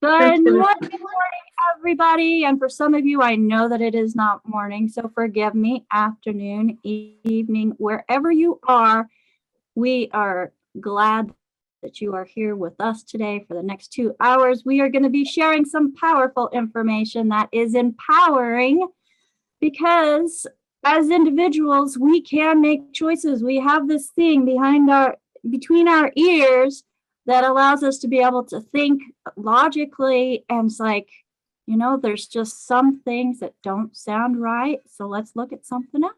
Good morning, everybody. And for some of you, I know that it is not morning, so forgive me. Afternoon, evening, wherever you are, we are glad that you are here with us today for the next 2 hours. We are going to be sharing some powerful information that is empowering because as individuals, we can make choices. We have this thing between our ears that allows us to be able to think logically. And it's like, there's just some things that don't sound right. So let's look at something else.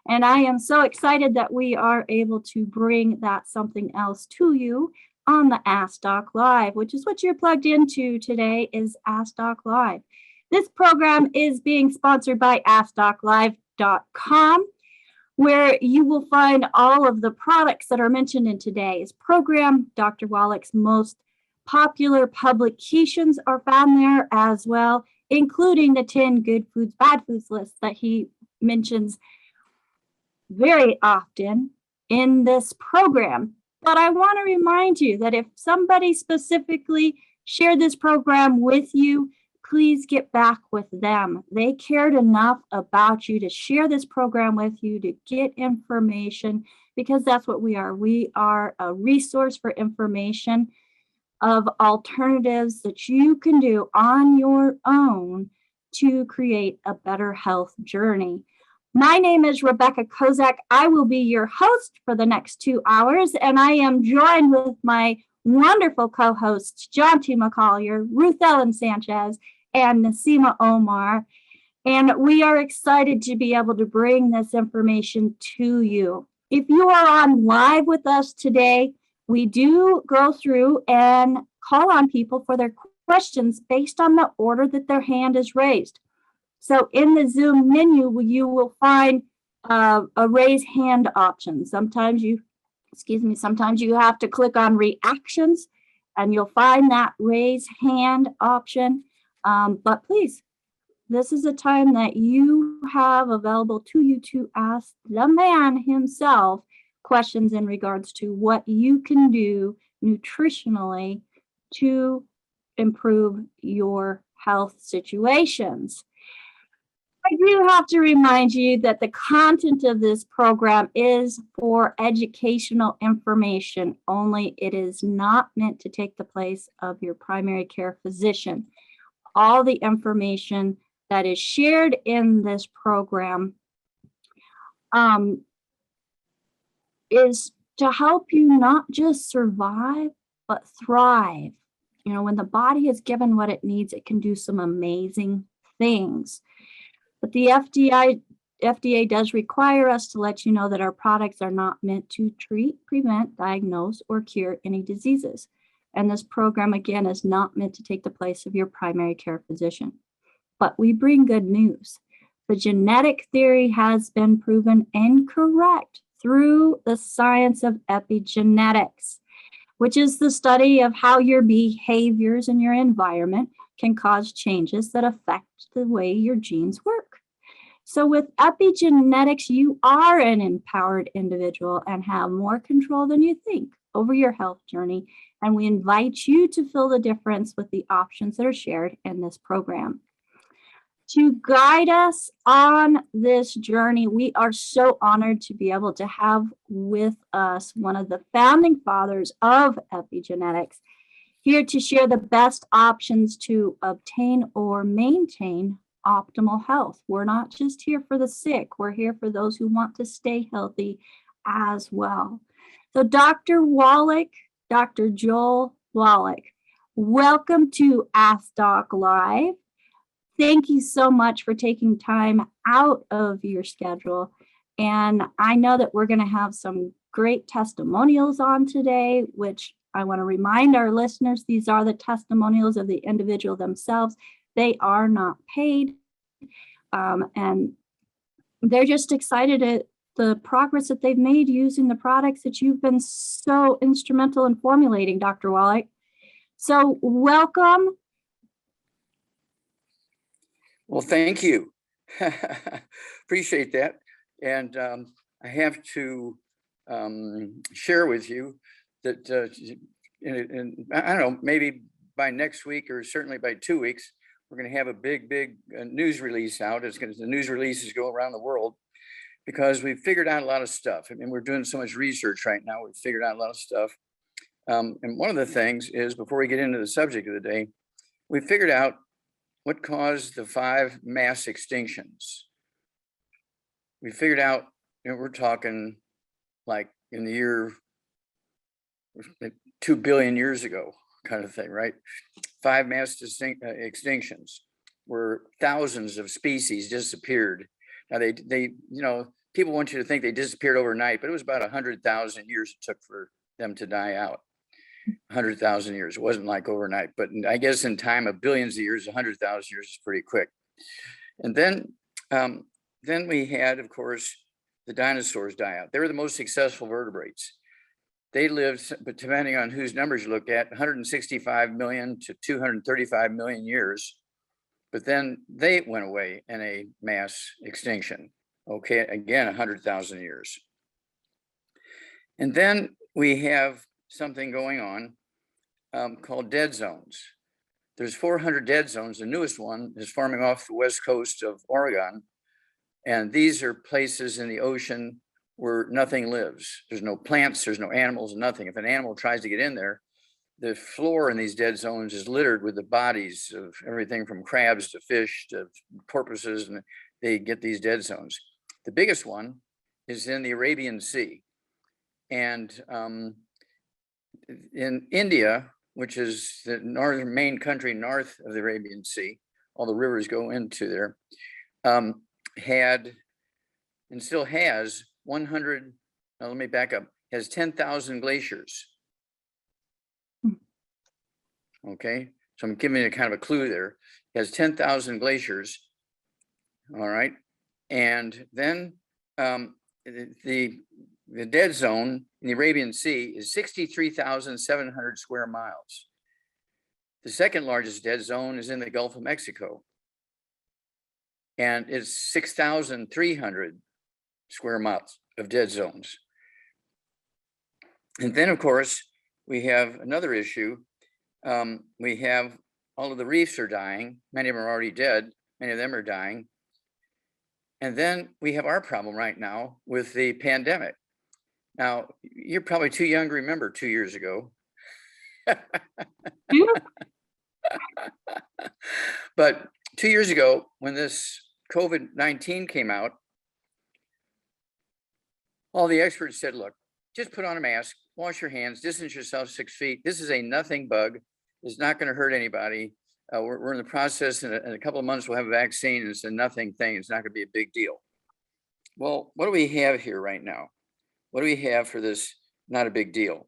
And I am so excited that we are able to bring that something else to you on the Ask Doc Live, which is what you're plugged into today is Ask Doc Live. This program is being sponsored by AskDocLive.com, where you will find all of the products that are mentioned in today's program. Dr. Wallach's most popular publications are found there as well, including the 10 good foods, bad foods list that he mentions very often in this program. But I want to remind you that if somebody specifically shared this program with you, please get back with them. They cared enough about you to share this program with you, to get information, because that's what we are. We are a resource for information of alternatives that you can do on your own to create a better health journey. My name is Rebecca Kozak. I will be your host for the next 2 hours, and I am joined with my wonderful co-hosts, John T. McCollier, Ruth Ellen Sanchez, and Nasima Omar. And we are excited to be able to bring this information to you. If you are on live with us today, we do go through and call on people for their questions based on the order that their hand is raised. So in the Zoom menu, you will find a raise hand option. Sometimes you have to click on reactions and you'll find that raise hand option. But please, this is a time that you have available to you to ask the man himself questions in regards to what you can do nutritionally to improve your health situations. I do have to remind you that the content of this program is for educational information only. It is not meant to take the place of your primary care physician. All the information that is shared in this program is to help you not just survive, but thrive. When the body is given what it needs, it can do some amazing things. But the FDA does require us to let you know that our products are not meant to treat, prevent, diagnose, or cure any diseases. And this program, again, is not meant to take the place of your primary care physician. But we bring good news. The genetic theory has been proven incorrect through the science of epigenetics, which is the study of how your behaviors and your environment can cause changes that affect the way your genes work. So with epigenetics, you are an empowered individual and have more control than you think over your health journey. And we invite you to feel the difference with the options that are shared in this program. To guide us on this journey, we are so honored to be able to have with us one of the founding fathers of epigenetics, here to share the best options to obtain or maintain optimal health. We're not just here for the sick, we're here for those who want to stay healthy as well. So Dr. Wallach, Dr. Joel Wallach, welcome to Ask Doc Live. Thank you so much for taking time out of your schedule. And I know that we're going to have some great testimonials on today, which I want to remind our listeners, these are the testimonials of the individual themselves. They are not paid. And they're just excited at the progress that they've made using the products that you've been so instrumental in formulating, Dr. Wallach. So welcome. Well, thank you. Appreciate that. And I have to share with you that, I don't know, maybe by next week, or certainly by 2 weeks, we're going to have a big news release out. The news releases go around the world because we've figured out a lot of stuff. I mean, we're doing so much research right now. We've figured out a lot of stuff. And one of the things is, before we get into the subject of the day, we figured out what caused the 5 mass extinctions. We figured out, we're talking like in the year 2 billion years ago, kind of thing, right? 5 mass extinctions where thousands of species disappeared. Now people want you to think they disappeared overnight, but it was about 100,000 years it took for them to die out. 100,000 years. It wasn't like overnight, but I guess in time of billions of years, 100,000 years is pretty quick. And then we had, of course, the dinosaurs die out. They were the most successful vertebrates. They lived, but depending on whose numbers you look at, 165 million to 235 million years. But then they went away in a mass extinction. Okay, again, 100,000 years. And then we have something going on called dead zones. There's 400 dead zones. The newest one is forming off the west coast of Oregon. And these are places in the ocean where nothing lives. There's no plants, there's no animals, nothing. If an animal tries to get in there, the floor in these dead zones is littered with the bodies of everything from crabs to fish to porpoises, and they get these dead zones. The biggest one is in the Arabian Sea. And in India, which is the main country north of the Arabian Sea, all the rivers go into there, had and still has 100, let me back up, has 10,000 glaciers. Okay, so I'm giving you kind of a clue there. It has 10,000 glaciers, all right? And then the dead zone in the Arabian Sea is 63,700 square miles. The second largest dead zone is in the Gulf of Mexico, and it's 6,300 square miles of dead zones. And then, of course, we have another issue. We have all of the reefs are dying. Many of them are already dead. Many of them are dying. And then we have our problem right now with the pandemic. Now, you're probably too young to remember 2 years ago. But 2 years ago, when this COVID-19 came out, all the experts said, look, just put on a mask, wash your hands, distance yourself 6 feet. This is a nothing bug. It's not going to hurt anybody. We're in the process, in a couple of months, we'll have a vaccine. It's a nothing thing. It's not going to be a big deal. Well, what do we have here right now? What do we have for this not a big deal?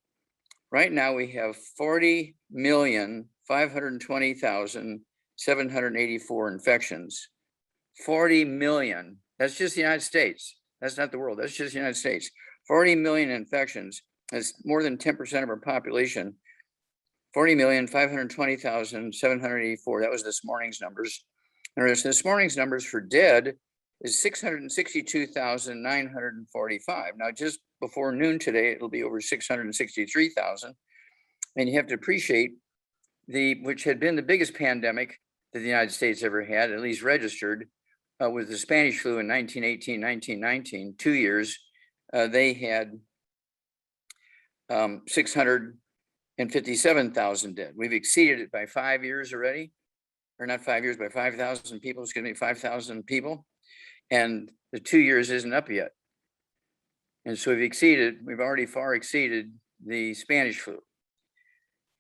Right now, we have 40,520,784 infections. 40 million. That's just the United States. That's not the world. That's just the United States. 40 million infections. That's more than 10% of our population. 40,520,784. That was this morning's numbers. And this morning's numbers for dead is 662,945. Now, just before noon today, it'll be over 663,000. And you have to appreciate which had been the biggest pandemic that the United States ever had, at least registered, with the Spanish flu in 1918, 1919, 2 years. They had 657,000 dead. We've exceeded it by 5 years already, or not 5 years, by 5,000 people, excuse me, 5,000 people. And the 2 years isn't up yet. And so we've already far exceeded the Spanish flu.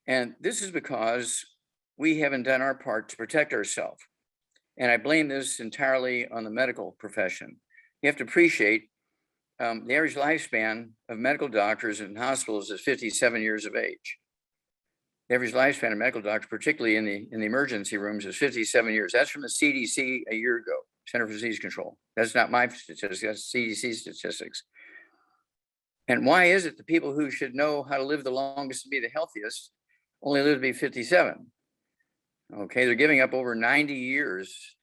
And this is because we haven't done our part to protect ourselves. And I blame this entirely on the medical profession. You have to appreciate the average lifespan of medical doctors in hospitals is 57 years of age. The average lifespan of medical doctors, particularly in the emergency rooms, is 57 years. That's from the CDC a year ago, Center for Disease Control. That's not my statistics, that's CDC statistics. And why is it the people who should know how to live the longest and be the healthiest only live to be 57? Okay, they're giving up over 90 years.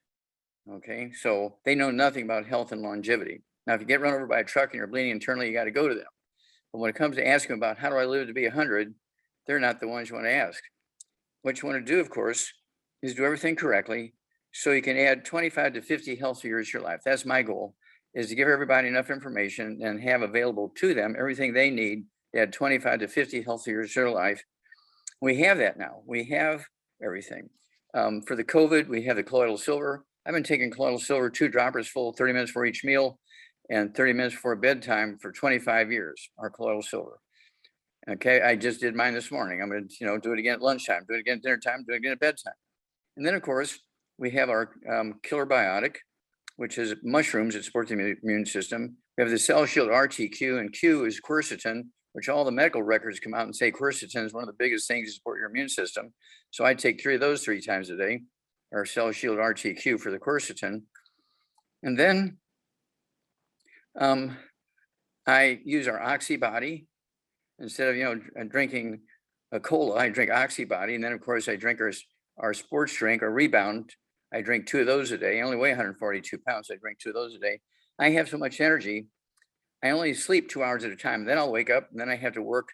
Okay, so they know nothing about health and longevity. Now, if you get run over by a truck and you're bleeding internally, you got to go to them. But when it comes to asking about how do I live to be 100, they're not the ones you want to ask. what you want to do, of course, is do everything correctly so you can add 25 to 50 healthy years to your life. That's my goal, is to give everybody enough information and have available to them everything they need to add 25 to 50 healthy years to their life. We have that now. We have everything. For the COVID, we have the colloidal silver. I've been taking colloidal silver, 2 droppers full, 30 minutes for each meal and 30 minutes before bedtime for 25 years, our colloidal silver. Okay, I just did mine this morning. I'm going to, do it again at lunchtime, do it again at dinner time, do it again at bedtime. And then, of course, we have our killer biotic, which is mushrooms that support the immune system. We have the cell shield RTQ, and Q is quercetin, which all the medical records come out and say quercetin is one of the biggest things to support your immune system. So I take 3 of those 3 times a day, our cell shield RTQ for the quercetin. And then I use our Oxybody. Instead of, drinking a cola, I drink Oxybody. And then, of course, I drink our sports drink, our Rebound. I drink 2 of those a day. I only weigh 142 pounds. So I drink 2 of those a day. I have so much energy. I only sleep 2 hours at a time. Then I'll wake up, and then I have to work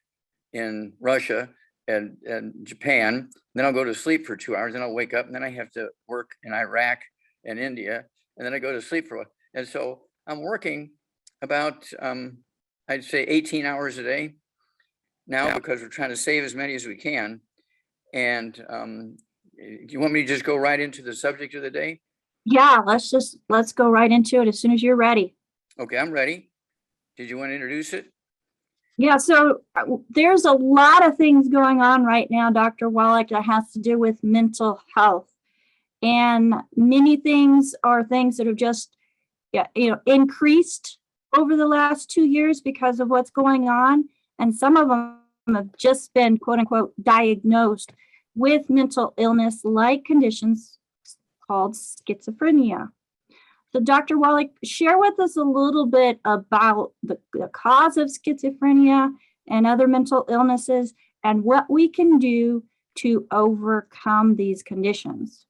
in Russia and Japan. And then I'll go to sleep for 2 hours. Then I'll wake up, and then I have to work in Iraq and India. And then I go to sleep for a while. And so I'm working about, I'd say 18 hours a day now, because we're trying to save as many as we can. And do you want me to just go right into the subject of the day? Yeah, let's go right into it as soon as you're ready. Okay, I'm ready. Did you want to introduce it? Yeah, so there's a lot of things going on right now, Dr. Wallach, that has to do with mental health. And many things are things that have just increased over the last 2 years because of what's going on. And some of them have just been, quote unquote, diagnosed with mental illness like conditions called schizophrenia. So Dr. Wallach, share with us a little bit about the cause of schizophrenia and other mental illnesses and what we can do to overcome these conditions.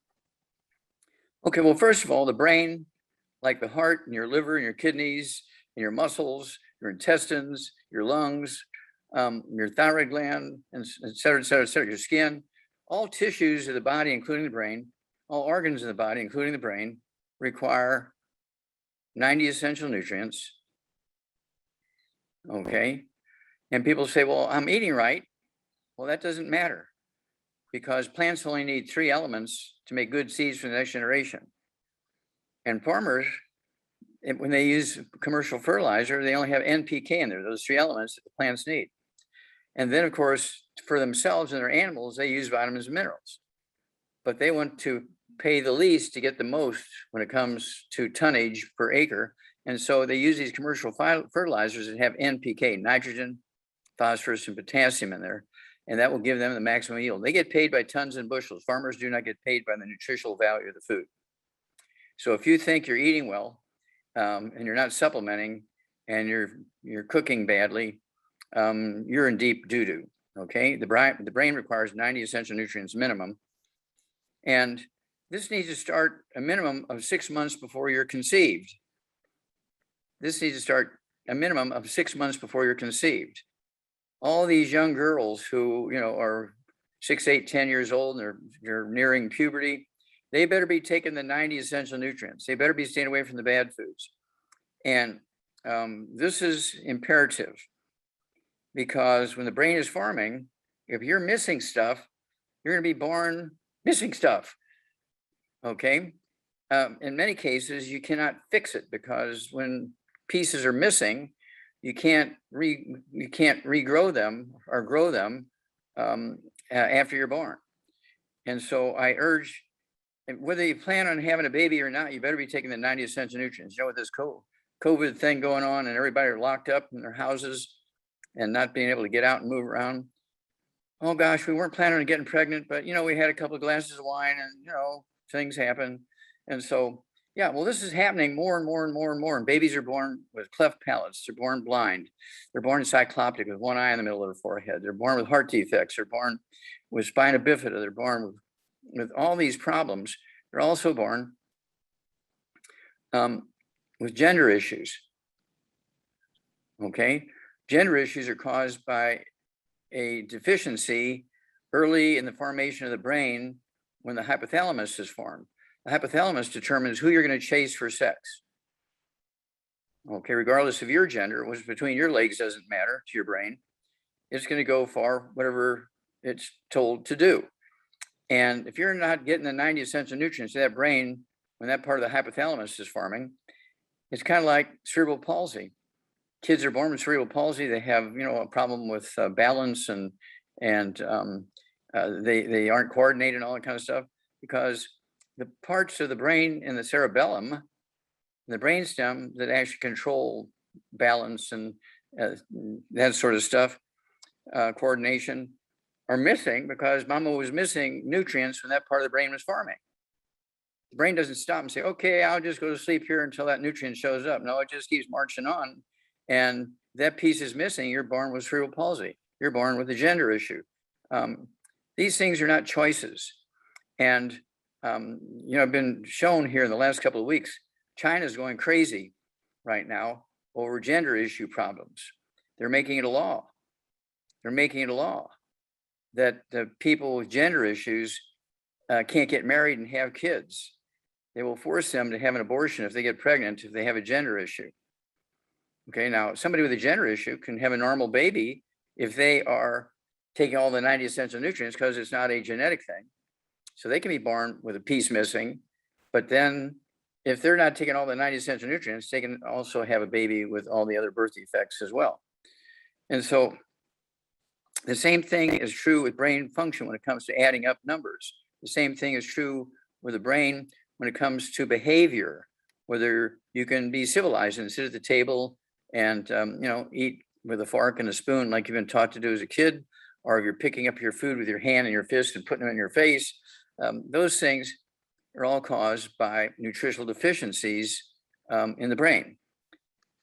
Okay, well, first of all, the brain, like the heart and your liver and your kidneys and your muscles, your intestines, your lungs, your thyroid gland, and et cetera, et cetera, et cetera, your skin, all tissues of the body, including the brain, all organs in the body, including the brain, require 90 essential nutrients. Okay. And people say, well, I'm eating right. Well, that doesn't matter, because plants only need 3 elements to make good seeds for the next generation. And farmers, when they use commercial fertilizer, they only have NPK in there, those 3 elements that the plants need. And then, of course, for themselves and their animals, they use vitamins and minerals. But they want to pay the least to get the most when it comes to tonnage per acre. And so they use these commercial fertilizers that have NPK, nitrogen, phosphorus, and potassium in there. And that will give them the maximum yield. They get paid by tons and bushels. Farmers do not get paid by the nutritional value of the food. So if you think you're eating well and you're not supplementing and you're cooking badly, you're in deep doo-doo. Okay, the brain requires 90 essential nutrients minimum, and this needs to start a minimum of 6 months before you're conceived. This needs to start a minimum of 6 months before you're conceived. All these young girls who are 6, 8, 10 years old and they're nearing puberty, they better be taking the 90 essential nutrients. They better be staying away from the bad foods. And this is imperative, because when the brain is forming, if you're missing stuff, you're going to be born missing stuff. Okay. In many cases, you cannot fix it, because when pieces are missing, you can't regrow them or grow them after you're born. And so I urge, whether you plan on having a baby or not, you better be taking the 90 essential nutrients. With this COVID thing going on and everybody are locked up in their houses and not being able to get out and move around. Oh gosh, we weren't planning on getting pregnant, but we had a couple of glasses of wine and things happen. And so, yeah, well, this is happening more and more and more and more. And babies are born with cleft palates. They're born blind. They're born cycloptic with one eye in the middle of their forehead. They're born with heart defects. They're born with spina bifida. They're born with all these problems. They're also born with gender issues. Okay, gender issues are caused by a deficiency early in the formation of the brain when the hypothalamus is formed. The hypothalamus determines who you're going to chase for sex. Okay, regardless of your gender, what's between your legs doesn't matter to your brain. It's going to go for whatever it's told to do. And if you're not getting the 90 essential nutrients to that brain when that part of the hypothalamus is forming, it's kind of like cerebral palsy. Kids are born with cerebral palsy. They have, a problem with balance and they aren't coordinated and all that kind of stuff, because the parts of the brain in the cerebellum, the brainstem that actually control balance and that sort of stuff, coordination, are missing because mama was missing nutrients when that part of the brain was forming. The brain doesn't stop and say, okay, I'll just go to sleep here until that nutrient shows up. No, it just keeps marching on. And that piece is missing. You're born with cerebral palsy. You're born with a gender issue. These things are not choices. And, I've been shown here in the last couple of weeks, China's going crazy right now over gender issue problems. They're making it a law. They're making it a law that the people with gender issues can't get married and have kids. They will force them to have an abortion if they get pregnant, if they have a gender issue. Okay, now somebody with a gender issue can have a normal baby if they are taking all the 90 essential nutrients, because it's not a genetic thing. So they can be born with a piece missing, but then if they're not taking all the 90 essential nutrients, they can also have a baby with all the other birth defects as well. And so the same thing is true with brain function when it comes to adding up numbers. The same thing is true with the brain when it comes to behavior, whether you can be civilized and sit at the table and, eat with a fork and a spoon like you've been taught to do as a kid, or if you're picking up your food with your hand and your fist and putting it in your face. Those things are all caused by nutritional deficiencies in the brain.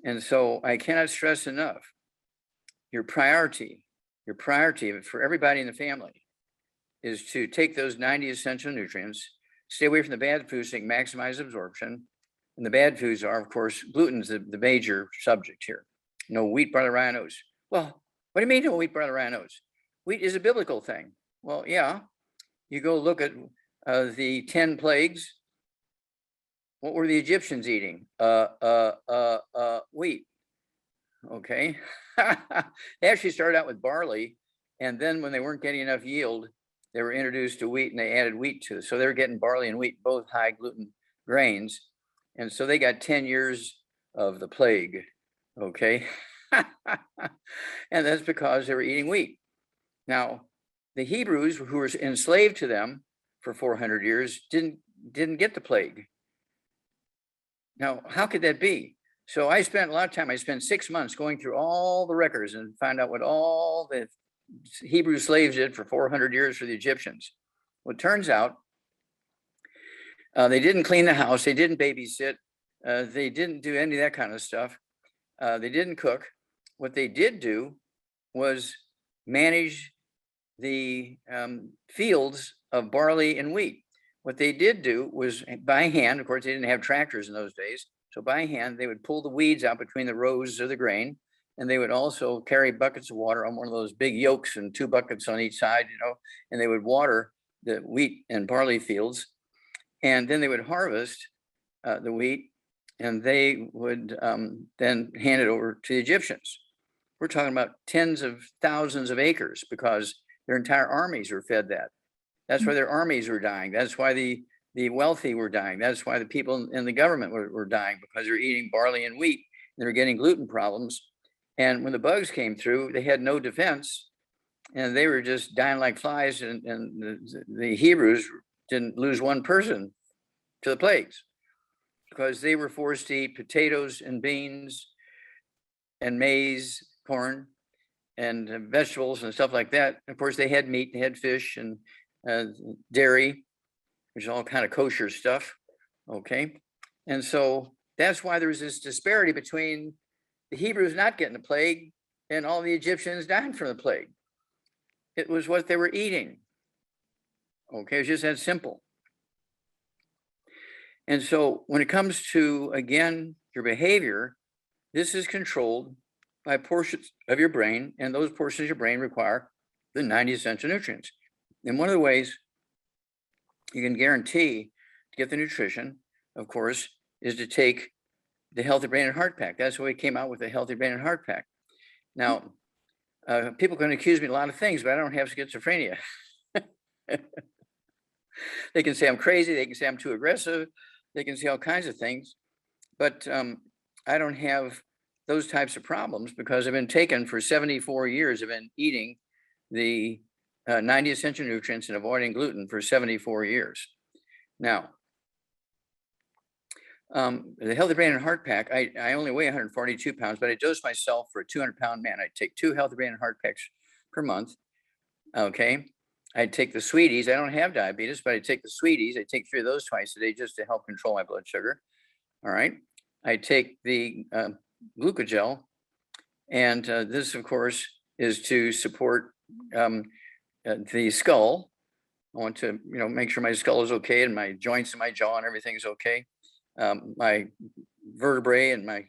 And so I cannot stress enough, your priority for everybody in the family is to take those 90 essential nutrients, stay away from the bad foods so you can maximize absorption. And the bad foods are, of course, gluten's the major subject here. No wheat, barley, rye, and oats. Well, what do you mean no wheat, barley, rye, and oats? Wheat is a biblical thing. Well, yeah, you go look at the 10 plagues. What were the Egyptians eating? Wheat. Okay. They actually started out with barley, and then when they weren't getting enough yield, they were introduced to wheat and they added wheat to it. So they were getting barley and wheat, both high gluten grains. And so they got 10 years of the plague. Okay. And that's because they were eating wheat. Now, the Hebrews who were enslaved to them for 400 years didn't get the plague. Now, how could that be? So I spent 6 months going through all the records and find out what all the Hebrew slaves did for 400 years for the Egyptians. Well, it turns out they didn't clean the house. They didn't babysit. They didn't do any of that kind of stuff. They didn't cook. What they did do was manage the fields of barley and wheat. What they did do was by hand, of course, they didn't have tractors in those days. So by hand, they would pull the weeds out between the rows of the grain. And they would also carry buckets of water on one of those big yokes and 2 buckets on each side, and they would water the wheat and barley fields. And then they would harvest the wheat, and they would then hand it over to the Egyptians. We're talking about tens of thousands of acres because their entire armies were fed that. That's why their armies were dying. That's why the wealthy were dying. That's why the people in the government were dying, because they're eating barley and wheat. They were getting gluten problems. And when the bugs came through, they had no defense and they were just dying like flies. And the Hebrews didn't lose one person to the plagues because they were forced to eat potatoes and beans and maize, corn, and vegetables and stuff like that. Of course, they had meat, they had fish and dairy, which is all kind of kosher stuff. Okay. And so that's why there was this disparity between the Hebrews not getting the plague and all the Egyptians dying from the plague. It was what they were eating. Okay, it's just that simple. And so when it comes to, again, your behavior, this is controlled by portions of your brain, and those portions of your brain require the 90 essential nutrients. And one of the ways you can guarantee to get the nutrition, of course, is to take the Healthy Brain and Heart Pack. That's why we came out with the Healthy Brain and Heart Pack. Now, people can accuse me of a lot of things, but I don't have schizophrenia. They can say I'm crazy. They can say I'm too aggressive. They can say all kinds of things. But I don't have those types of problems because I've been taken for 74 years. I've been eating the 90 essential nutrients and avoiding gluten for 74 years. Now, the Healthy Brain and Heart Pack, I only weigh 142 pounds, but I dose myself for a 200-pound man. I take 2 Healthy Brain and Heart Packs per month. Okay. I take the sweeties. I don't have diabetes, but I take the sweeties. I take 3 of those twice a day just to help control my blood sugar. All right. I take the glucogel, and this, of course, is to support the skull. I want to, make sure my skull is okay and my joints in my jaw and everything's okay. My vertebrae and my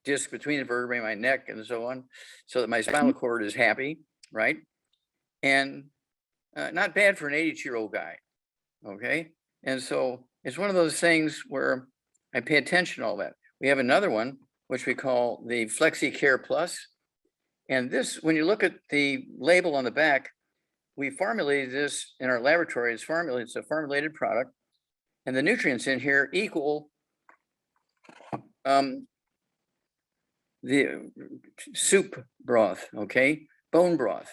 disc between the vertebrae, my neck, and so on, so that my spinal cord is happy, right? And not bad for an 82-year-old guy, okay? And so it's one of those things where I pay attention to all that. We have another one, which we call the Flexi Care Plus. And this, when you look at the label on the back, we formulated this in our laboratory. It's a formulated product. And the nutrients in here equal the soup broth, okay? Bone broth.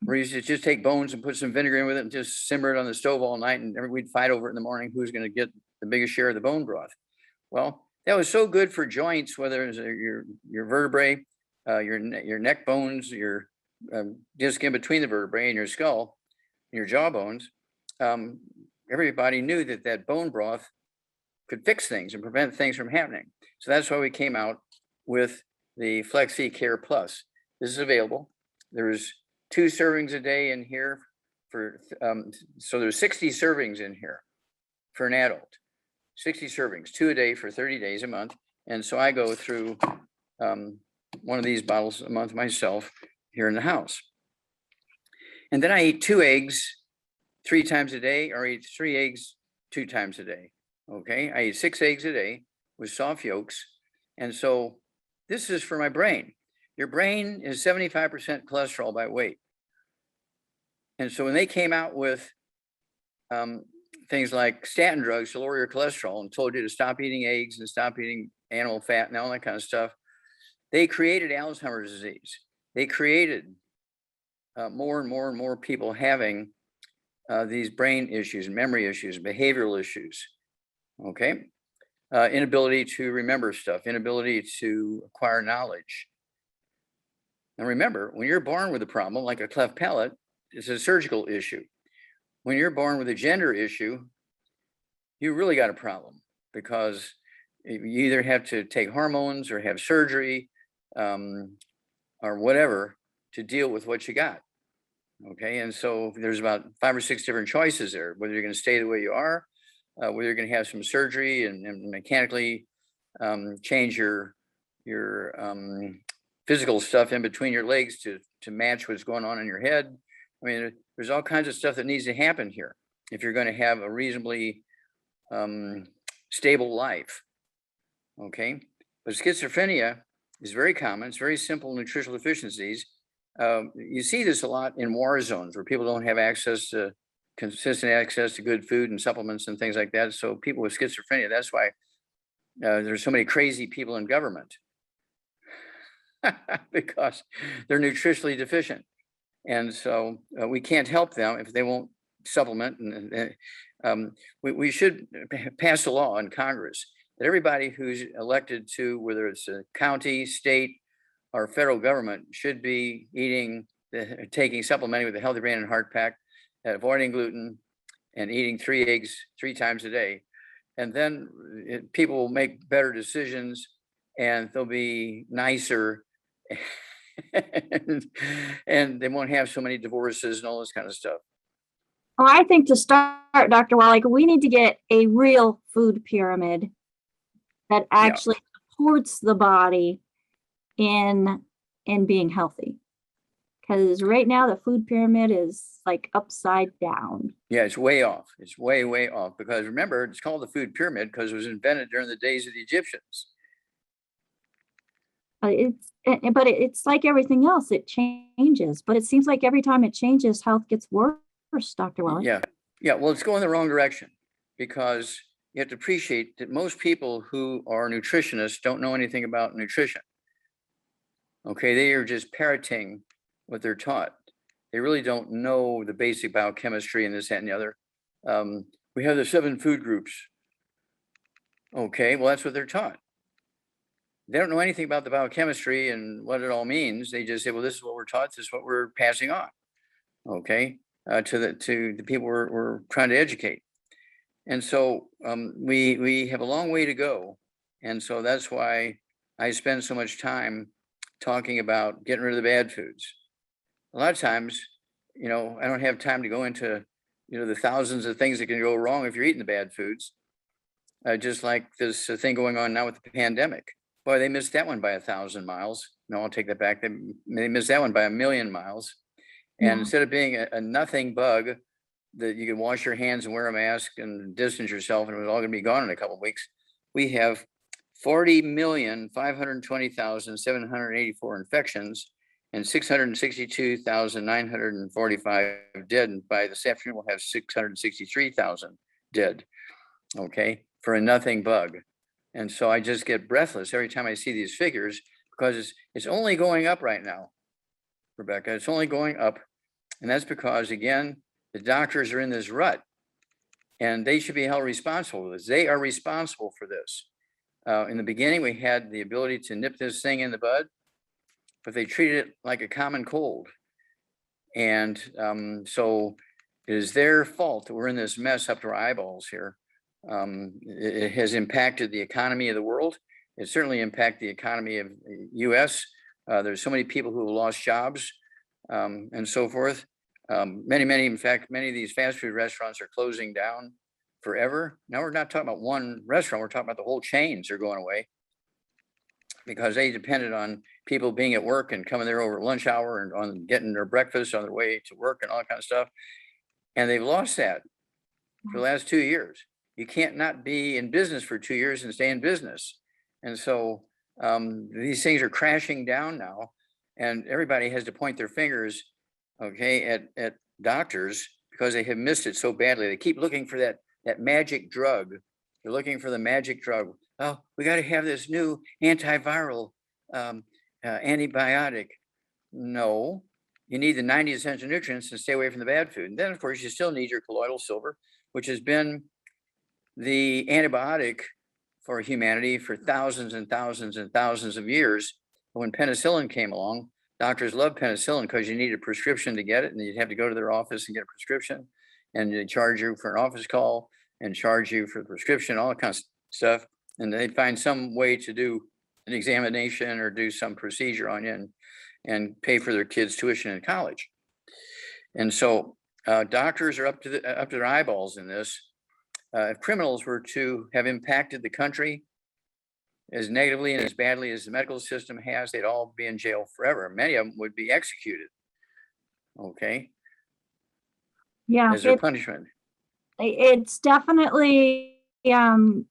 Where you just take bones and put some vinegar in with it and just simmer it on the stove all night, and we'd fight over it in the morning who's going to get the biggest share of the bone broth. Well, that was so good for joints, whether it's your vertebrae, your neck bones, your disc in between the vertebrae and your skull, and your jaw bones. Everybody knew that bone broth could fix things and prevent things from happening. So that's why we came out with the Flexi Care Plus. This is available. There's 2 servings a day in here for, so there's 60 servings in here for an adult, 60 servings, 2 a day for 30 days a month. And so I go through one of these bottles a month myself here in the house. And then I eat 2 eggs 3 times a day, or eat 3 eggs 2 times a day. Okay. I eat 6 eggs a day with soft yolks. And so this is for my brain. Your brain is 75% cholesterol by weight. And so when they came out with things like statin drugs to lower your cholesterol and told you to stop eating eggs and stop eating animal fat and all that kind of stuff, they created Alzheimer's disease. They created more and more and more people having these brain issues, memory issues, behavioral issues, okay? Inability to remember stuff, inability to acquire knowledge. And remember, when you're born with a problem like a cleft palate, it's a surgical issue. When you're born with a gender issue, you really got a problem, because you either have to take hormones or have surgery or whatever to deal with what you got. Okay, and so there's about 5 or 6 different choices there, whether you're going to stay the way you are, whether you're going to have some surgery and mechanically change your physical stuff in between your legs to match what's going on in your head. I mean, there's all kinds of stuff that needs to happen here if you're going to have a reasonably stable life. Okay, but schizophrenia is very common. It's very simple nutritional deficiencies. You see this a lot in war zones where people don't have consistent access to good food and supplements and things like that. So people with schizophrenia, that's why there's so many crazy people in government. Because they're nutritionally deficient. And so we can't help them if they won't supplement. And we should pass a law in Congress that everybody who's elected to, whether it's a county, state, or federal government, should be supplementing with the Healthy Brain and Heart Pack, avoiding gluten, and eating 3 eggs 3 times a day. And then people will make better decisions, and they'll be nicer, and they won't have so many divorces and all this kind of stuff. Well, I think to start, Dr. Wallach, we need to get a real food pyramid that actually supports the body in being healthy. Because right now the food pyramid is like upside down. Yeah, it's way off. It's way, way off. Because remember, it's called the food pyramid because it was invented during the days of the Egyptians. But it's like everything else, it changes. But it seems like every time it changes, health gets worse, Dr. Wallach. Yeah. Yeah. Well, it's going the wrong direction because you have to appreciate that most people who are nutritionists don't know anything about nutrition. Okay. They are just parroting what they're taught. They really don't know the basic biochemistry and this, that, and the other. We have the 7 food groups. Okay. Well, that's what they're taught. They don't know anything about the biochemistry and what it all means. They just say, well, this is what we're taught. This is what we're passing on. Okay. To the people we're trying to educate. And so we have a long way to go. And so that's why I spend so much time talking about getting rid of the bad foods. A lot of times, I don't have time to go into, the thousands of things that can go wrong if you're eating the bad foods. Just like this thing going on now with the pandemic. Boy, they missed that one by 1,000 miles. No, I'll take that back. They missed that one by 1,000,000 miles. And Yeah. instead of being a nothing bug that you can wash your hands and wear a mask and distance yourself and it was all going to be gone in a couple of weeks, we have 40,520,784 infections and 662,945 dead. And by this afternoon, we'll have 663,000 dead, okay, for a nothing bug. And so I just get breathless every time I see these figures because it's only going up right now, Rebecca. It's only going up. And that's because, again, the doctors are in this rut and they should be held responsible for this. They are responsible for this. In the beginning, we had the ability to nip this thing in the bud, but they treated it like a common cold. And so it is their fault that we're in this mess up to our eyeballs here. It has impacted the economy of the world. It certainly impacted the economy of the US. There's so many people who have lost jobs and so forth. In fact, many of these fast food restaurants are closing down forever. Now we're not talking about one restaurant, we're talking about the whole chains are going away because they depended on people being at work and coming there over lunch hour and on getting their breakfast on their way to work and all that kind of stuff. And they've lost that for the last 2 years. You can't not be in business for 2 years and stay in business. And so these things are crashing down now and everybody has to point their fingers, okay, at doctors because they have missed it so badly. They keep looking for that magic drug. They're looking for the magic drug. Oh, we got to have this new antiviral antibiotic. No, you need the 90 essential nutrients to stay away from the bad food. And then, of course, you still need your colloidal silver, which has been the antibiotic for humanity for thousands and thousands and thousands of years. When penicillin came along, doctors loved penicillin because you need a prescription to get it, and you'd have to go to their office and get a prescription, and they charge you for an office call and charge you for the prescription, all that kind of stuff. And they'd find some way to do an examination or do some procedure on you and pay for their kids' tuition in college. And so doctors are up to their eyeballs in this. If criminals were to have impacted the country as negatively and as badly as the medical system has, they'd all be in jail forever. Many of them would be executed, okay, Yeah, as their punishment. it's definitely, a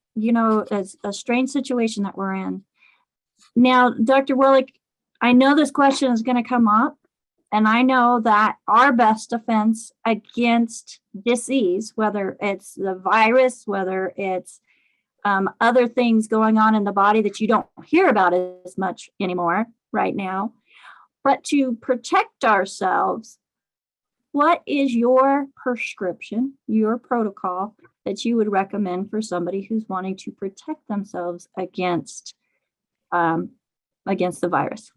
strange situation that we're in. Now, Dr. Wallach, I know this question is going to come up, and I know that our best defense against disease, whether it's the virus, whether it's other things going on in the body that you don't hear about as much anymore right now, but to protect ourselves, what is your prescription, your protocol that you would recommend for somebody who's wanting to protect themselves against the virus?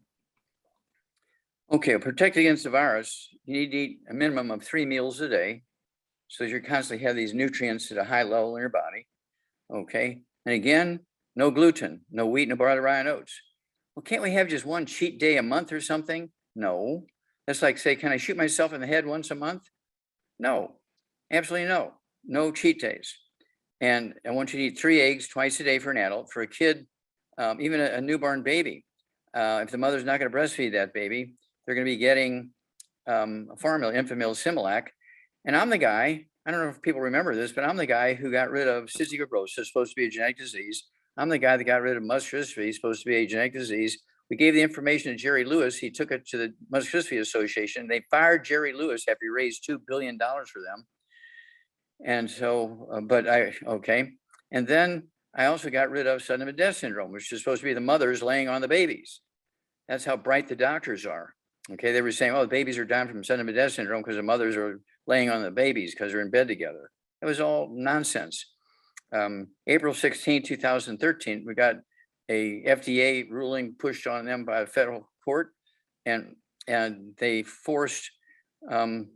Okay, protect against the virus, you need to eat a minimum of 3 meals a day so that you constantly have these nutrients at a high level in your body. Okay, and again, no gluten, no wheat, no barley, rye, and oats. Well, can't we have just one cheat day a month or something? No. That's like say, can I shoot myself in the head once a month? No, absolutely no. No cheat days. And I want you to eat 3 eggs twice a day for an adult. For a kid, even a newborn baby, if the mother's not going to breastfeed that baby, they're going to be getting formula, Enfamil Similac. And I'm the guy, I don't know if people remember this, but I'm the guy who got rid of cystic fibrosis, supposed to be a genetic disease. I'm the guy that got rid of muscular dystrophy, supposed to be a genetic disease. We gave the information to Jerry Lewis. He took it to the Muscular Dystrophy Association. They fired Jerry Lewis after he raised $2 billion for them. And so, okay. And then I also got rid of sudden death syndrome, which is supposed to be the mothers laying on the babies. That's how bright the doctors are. Okay, they were saying, oh, the babies are dying from sudden death syndrome because the mothers are laying on the babies because they're in bed together. It was all nonsense. April 16, 2013, we got a FDA ruling pushed on them by a federal court, and they forced the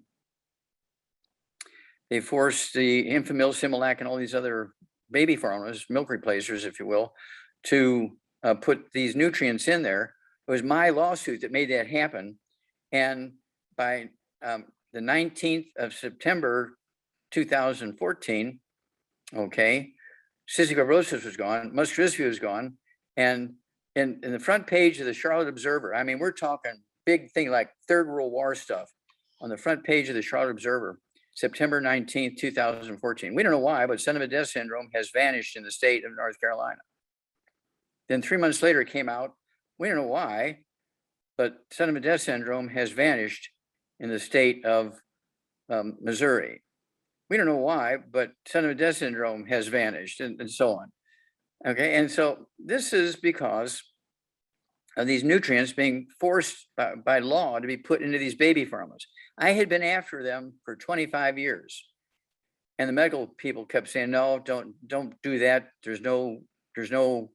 Enfamil, Similac, and all these other baby formulas, milk replacers, if you will, to put these nutrients in there. It was my lawsuit that made that happen. And by the 19th of September, 2014, okay, cystic fibrosis was gone, muscular dystrophy was gone. And in the front page of the Charlotte Observer, I mean, we're talking big thing like Third World War stuff on the front page of the Charlotte Observer, September 19th, 2014. We don't know why, but sudden death syndrome has vanished in the state of North Carolina. Then 3 months later, it came out. We don't know why, but sudden death syndrome has vanished in the state of Missouri. We don't know why, but sudden death syndrome has vanished, and so on. Okay, and so this is because of these nutrients being forced by law to be put into these baby formulas. I had been after them for 25 years, and the medical people kept saying, no, don't do that. There's no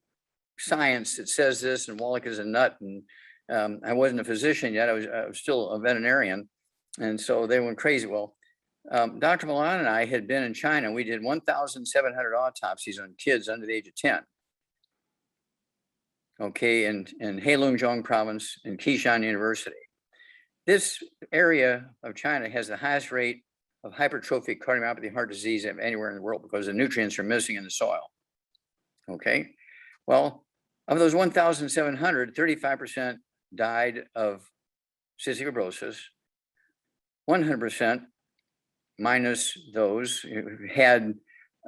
science that says this, and Wallach is a nut. And I wasn't a physician yet. I was still a veterinarian, and so they went crazy. Well, Dr. Milan and I had been in China. We did 1,700 autopsies on kids under the age of 10. Okay, in Heilongjiang province in Qishan University. This area of China has the highest rate of hypertrophic cardiomyopathy heart disease anywhere in the world because the nutrients are missing in the soil. Okay, well, of those 1,700, 35% died of cystic fibrosis, 100% minus those who had,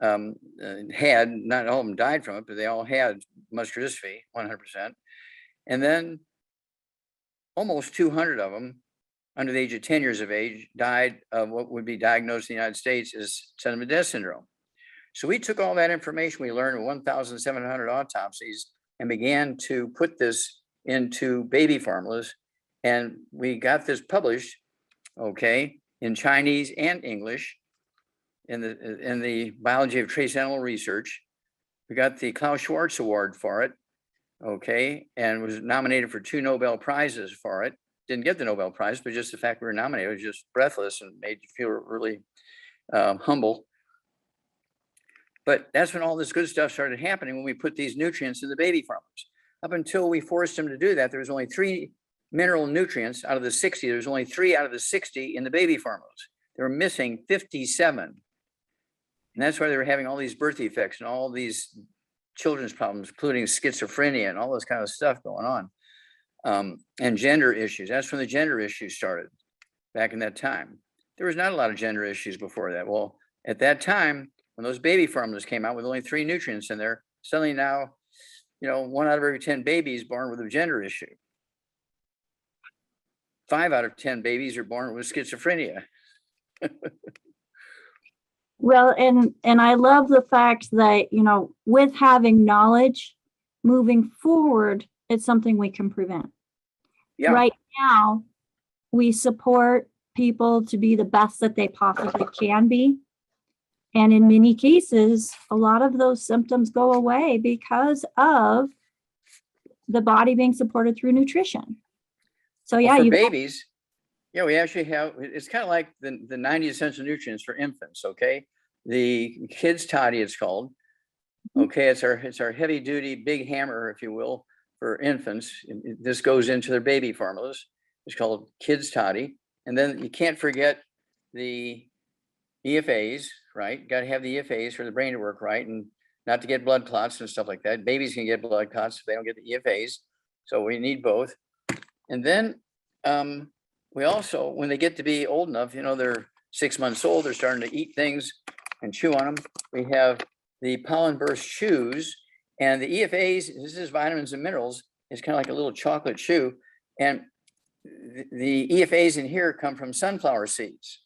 not all of them died from it, but they all had muscular dystrophy, 100%. And then almost 200 of them under the age of 10 years of age died of what would be diagnosed in the United States as sudden death syndrome. So we took all that information we learned in 1,700 autopsies and began to put this into baby formulas. And we got this published, okay, in Chinese and English in the Biology of Trace Animal Research. We got the Klaus Schwarz Award for it, okay, and was nominated for 2 Nobel Prizes for it. Didn't get the Nobel Prize, but just the fact we were nominated was just breathless and made you feel really humble. But that's when all this good stuff started happening, when we put these nutrients in the baby formulas. Up until we forced them to do that, there was only 3 mineral nutrients out of the 60. There's only 3 out of the 60 in the baby formulas. They were missing 57. And that's why they were having all these birth defects and all these children's problems, including schizophrenia and all this kind of stuff going on. And gender issues. That's when the gender issues started back in that time. There was not a lot of gender issues before that. Well, at that time, when those baby formulas came out with only 3 nutrients in there, suddenly now, 1 out of every 10 babies born with a gender issue. 5 out of 10 babies are born with schizophrenia. Well, and I love the fact that, with having knowledge moving forward, it's something we can prevent. Yeah. Right now, we support people to be the best that they possibly can be. And in many cases, a lot of those symptoms go away because of the body being supported through nutrition. So yeah, well, for babies, we actually have, it's kind of like the 90 essential nutrients for infants, okay? The Kids Toddy, it's called. Okay, it's our heavy duty big hammer, if you will, for infants. This goes into their baby formulas. It's called Kids Toddy. And then you can't forget the EFAs, right? Got to have the EFAs for the brain to work right and not to get blood clots and stuff like that. Babies can get blood clots if they don't get the EFAs. So we need both. And then we also, when they get to be old enough, they're 6 months old, they're starting to eat things and chew on them. We have the pollen burst chews, and the EFAs, this is vitamins and minerals. It's kind of like a little chocolate chew. And the EFAs in here come from sunflower seeds.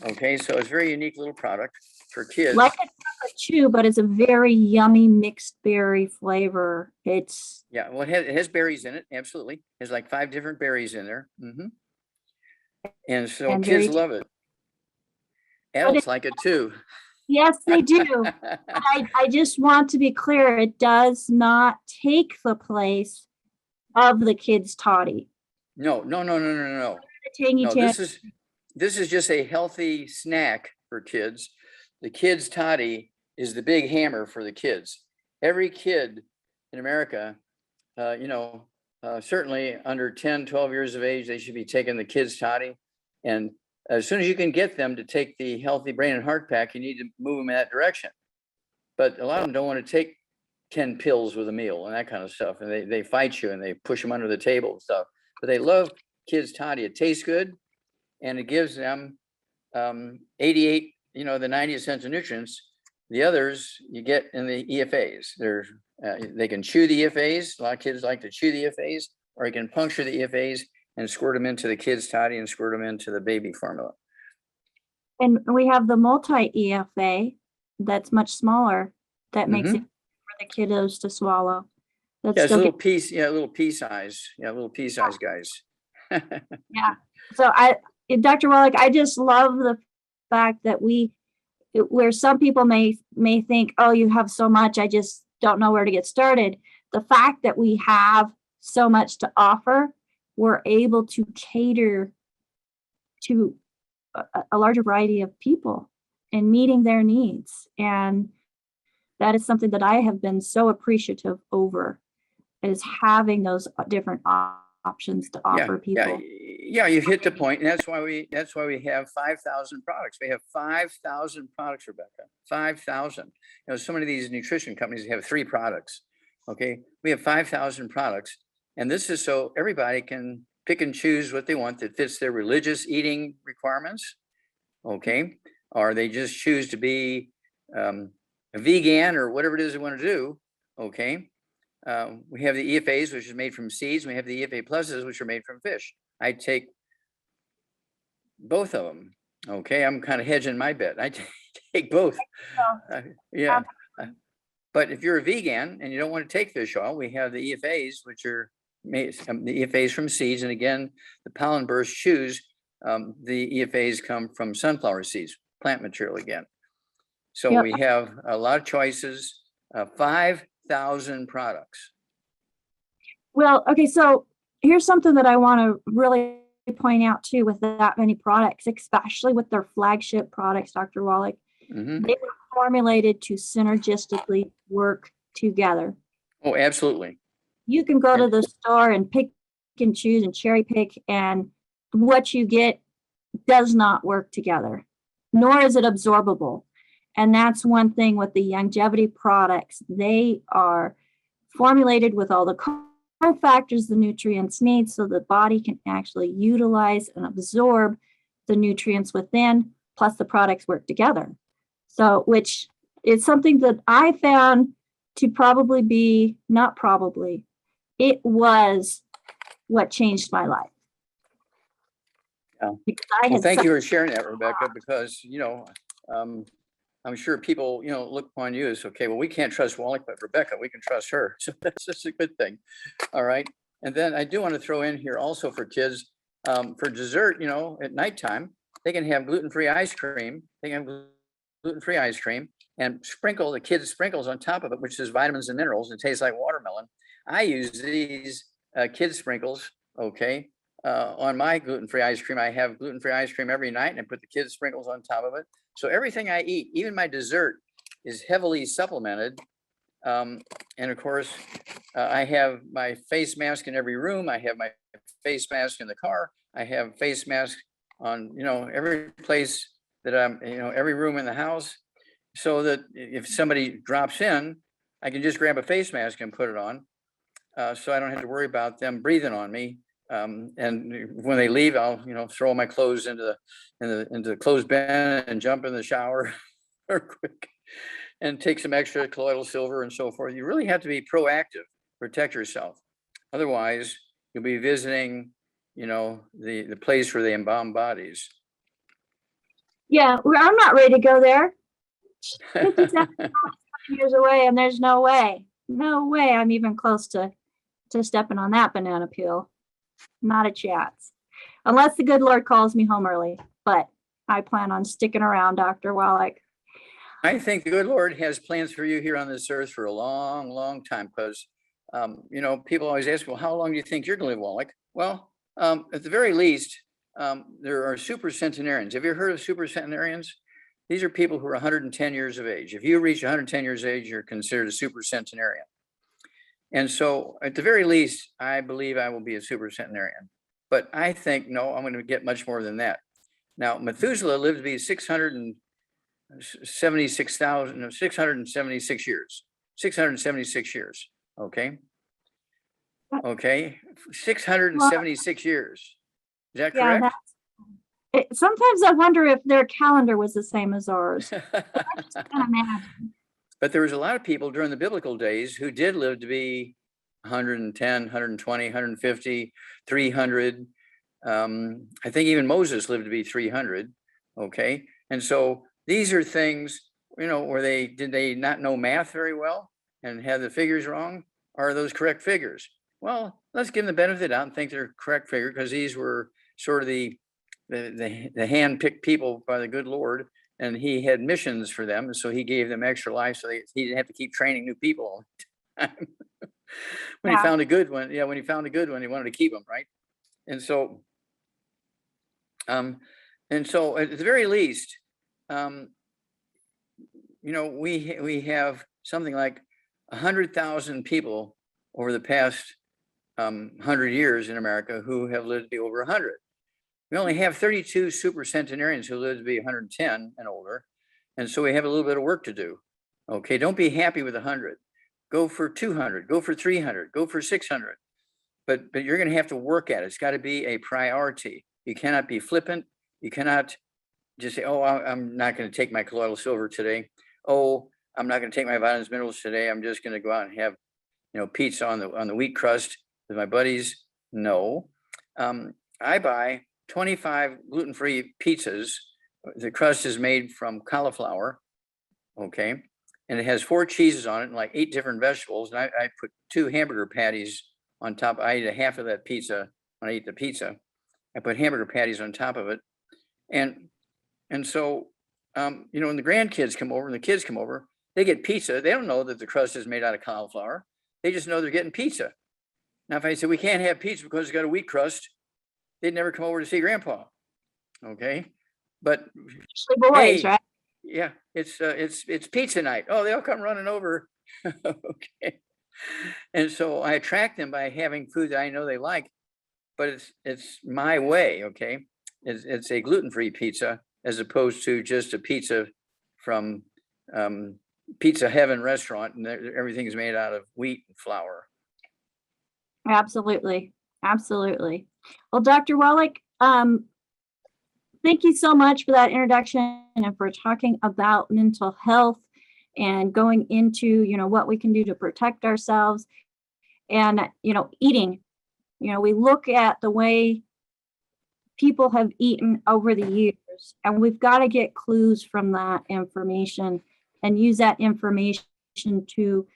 Okay, so it's a very unique little product for kids. Like a chocolate chew, but it's a very yummy mixed berry flavor. It's Yeah, well, it has berries in it. Absolutely, there's like 5 different berries in there. And so and kids very love it. Adults like it too. yes, they do. I just want to be clear, it does not take the place of the kids' toddy. No. The tangy No, tan- this is just a healthy snack for kids. The kids' toddy is the big hammer for the kids. Every kid in America, certainly under 10, 12 years of age, they should be taking the kids' toddy. And as soon as you can get them to take the healthy brain and heart pack, you need to move them in that direction. But a lot of them don't want to take 10 pills with a meal and that kind of stuff. And they fight you and they push them under the table and stuff. But they love kids' toddy. It tastes good and it gives them 88, the 90 essential nutrients. The others you get in the EFAs. They can chew the EFAs. A lot of kids like to chew the EFAs, or you can puncture the EFAs and squirt them into the kids' toddy and squirt them into the baby formula. And we have the multi-EFA that's much smaller that makes it for the kiddos to swallow. That's a little piece, little pea size. Yeah, little pea size guys. Yeah. So Dr. Wallach, I just love the fact that where some people may think, oh, you have so much, I just don't know where to get started. The fact that we have so much to offer, we're able to cater to a larger variety of people and meeting their needs. And that is something that I have been so appreciative over, is having those different options to offer people. Yeah, you've hit the point, and that's why we have 5,000 products. We have 5,000 products, Rebecca. 5,000. So many of these nutrition companies have 3 products. Okay, we have 5,000 products, and this is so everybody can pick and choose what they want that fits their religious eating requirements. Okay, or they just choose to be a vegan or whatever it is they want to do. Okay. We have the EFAs, which is made from seeds. We have the EFA pluses, which are made from fish. I take both of them. Okay, I'm kind of hedging my bet. I take both. Yeah. But if you're a vegan and you don't want to take fish oil, we have the EFAs, which are made the EFAs from seeds. And again, the pollen burst chews, the EFAs come from sunflower seeds, plant material again. So we have a lot of choices, 5,000 products. Well, okay, so here's something that I want to really point out too, with that many products, especially with their flagship products, Dr. Wallach. They were formulated to synergistically work together. Oh, absolutely. You can go to the store and pick and choose and cherry pick, and what you get does not work together, nor is it absorbable. And that's one thing with the longevity products. They are formulated with all the cofactors the nutrients need, so the body can actually utilize and absorb the nutrients within, plus the products work together. So, which is something that I found to probably be, not probably, it was what changed my life. Yeah. Well, thank you for sharing that, Rebecca, because, I'm sure people, look upon you as, okay, well, we can't trust Wallach, but Rebecca, we can trust her. So that's just a good thing. All right. And then I do want to throw in here also for kids, for dessert, at nighttime, they can have gluten-free ice cream. They can have gluten-free ice cream and sprinkle the kids' sprinkles on top of it, which is vitamins and minerals. It tastes like watermelon. I use these kids' sprinkles, okay, on my gluten-free ice cream. I have gluten-free ice cream every night, and I put the kids' sprinkles on top of it. So everything I eat, even my dessert, is heavily supplemented. And of course, I have my face mask in every room. I have my face mask in the car. I have face mask on, every place that I'm, every room in the house, so that if somebody drops in, I can just grab a face mask and put it on. So I don't have to worry about them breathing on me And when they leave, I'll, throw my clothes into the clothes bin and jump in the shower real quick and take some extra colloidal silver and so forth. You really have to be proactive, protect yourself. Otherwise, you'll be visiting, the place where they embalm bodies. Yeah, I'm not ready to go there. 57 years away, and there's no way I'm even close to stepping on that banana peel. Not a chance. Unless the good Lord calls me home early, but I plan on sticking around, Dr. Wallach. I think the good Lord has plans for you here on this earth for a long, long time, because, people always ask, well, how long do you think you're going to live, Wallach? Well, at the very least, there are supercentenarians. Have you heard of supercentenarians? These are people who are 110 years of age. If you reach 110 years of age, you're considered a supercentenarian. And so at the very least, I believe I will be a supercentenarian. But I think, no, I'm going to get much more than that. Now, Methuselah lived to be 676 years. 676 years. Okay. 676 years. Is that correct? Yeah, sometimes I wonder if their calendar was the same as ours. I just can't imagine. But there was a lot of people during the biblical days who did live to be 110, 120, 150, 300. I think even Moses lived to be 300. Okay. And so these are things, where did they not know math very well and have the figures wrong? Or are those correct figures? Well, let's give them the benefit of the doubt and think they're correct figure, because these were sort of the hand-picked people by the good Lord, and he had missions for them, and so he gave them extra life, so he didn't have to keep training new people all the time. When he found a good one, he wanted to keep them, right? And so at the very least, we have something like 100,000 people over the past 100 years in America who have lived to be over 100. We only have 32 supercentenarians who live to be 110 and older. And so we have a little bit of work to do. Okay, don't be happy with 100. Go for 200, go for 300, go for 600. But you're going to have to work at it. It's got to be a priority. You cannot be flippant. You cannot just say, oh, I'm not going to take my colloidal silver today. Oh, I'm not going to take my vitamins, minerals today. I'm just going to go out and have, pizza on the wheat crust with my buddies. No, I buy 25 gluten-free pizzas. The crust is made from cauliflower, okay, and it has 4 cheeses on it and like 8 different vegetables. And I put 2 hamburger patties on top. I eat a half of that pizza when I eat the pizza. I put hamburger patties on top of it, and so when the grandkids come over and the kids come over, they get pizza. They don't know that the crust is made out of cauliflower. They just know they're getting pizza. Now, if I say we can't have pizza because it's got a wheat crust, they'd never come over to see Grandpa. Okay, but boys, right? Yeah, it's pizza night. Oh, they'll come running over. Okay, and so I attract them by having food that I know they like, but it's my way. Okay, it's a gluten-free pizza as opposed to just a pizza from Pizza Heaven restaurant, and everything is made out of wheat and flour. Absolutely. Well, Dr. Wallach, thank you so much for that introduction and for talking about mental health and going into, what we can do to protect ourselves and, eating. We look at the way people have eaten over the years, and we've got to get clues from that information and use that information to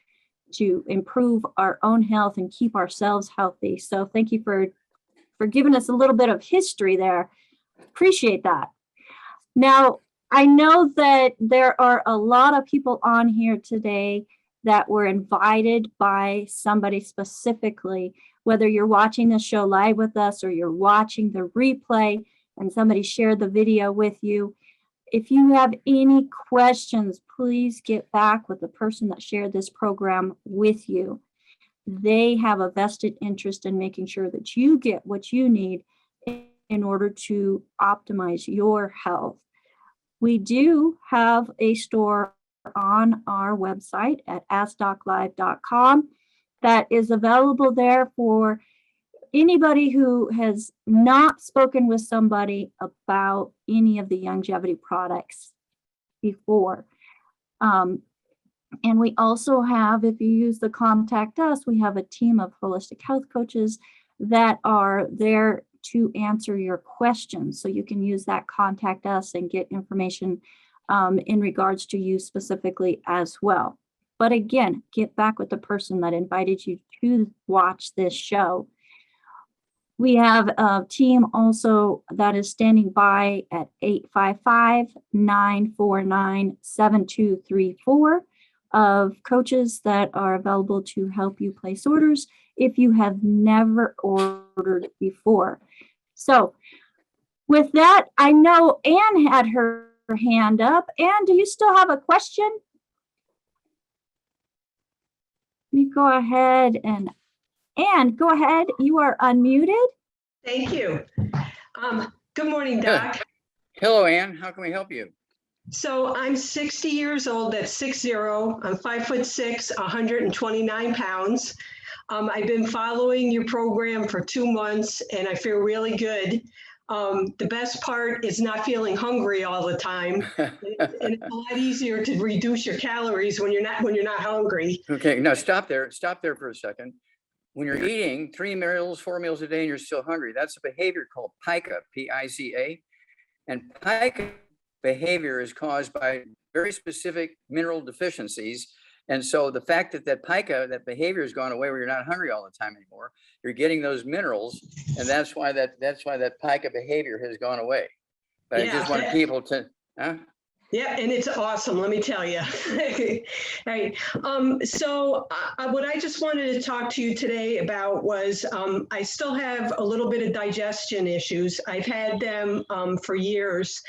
improve our own health and keep ourselves healthy. So thank you for giving us a little bit of history there. Appreciate that. Now, I know that there are a lot of people on here today that were invited by somebody specifically, whether you're watching the show live with us or you're watching the replay and somebody shared the video with you. If you have any questions, please get back with the person that shared this program with you. They have a vested interest in making sure that you get what you need in order to optimize your health. We do have a store on our website at askdoclive.com that is available there for anybody who has not spoken with somebody about any of the longevity products before. And we also have, if you use the Contact Us, we have a team of holistic health coaches that are there to answer your questions. So you can use that Contact Us and get information in regards to you specifically as well. But again, get back with the person that invited you to watch this show. We have a team also that is standing by at 855-949-7234 of coaches that are available to help you place orders if you have never ordered before. So with that, I know Anne had her hand up. Anne, do you still have a question? Let me go ahead and Anne, go ahead. You are unmuted. Thank you. Good morning, Doc. Hello, Ann. How can we help you? So I'm 60 years old. That's 60. I'm 5'6", 129 pounds. I've been following your program for 2 months, and I feel really good. The best part is not feeling hungry all the time, and it's a lot easier to reduce your calories when you're not hungry. Okay, now stop there. Stop there for a second. When you're eating 3 meals, 4 meals a day, and you're still hungry, that's a behavior called pica, P-I-C-A. And pica behavior is caused by very specific mineral deficiencies. And so the fact that that pica, that behavior has gone away where you're not hungry all the time anymore, you're getting those minerals, and that's why that pica behavior has gone away. But Yeah, I just want people to, Yeah, and it's awesome, let me tell you. Right. So what I just wanted to talk to you today about was I still have a little bit of digestion issues. I've had them for years.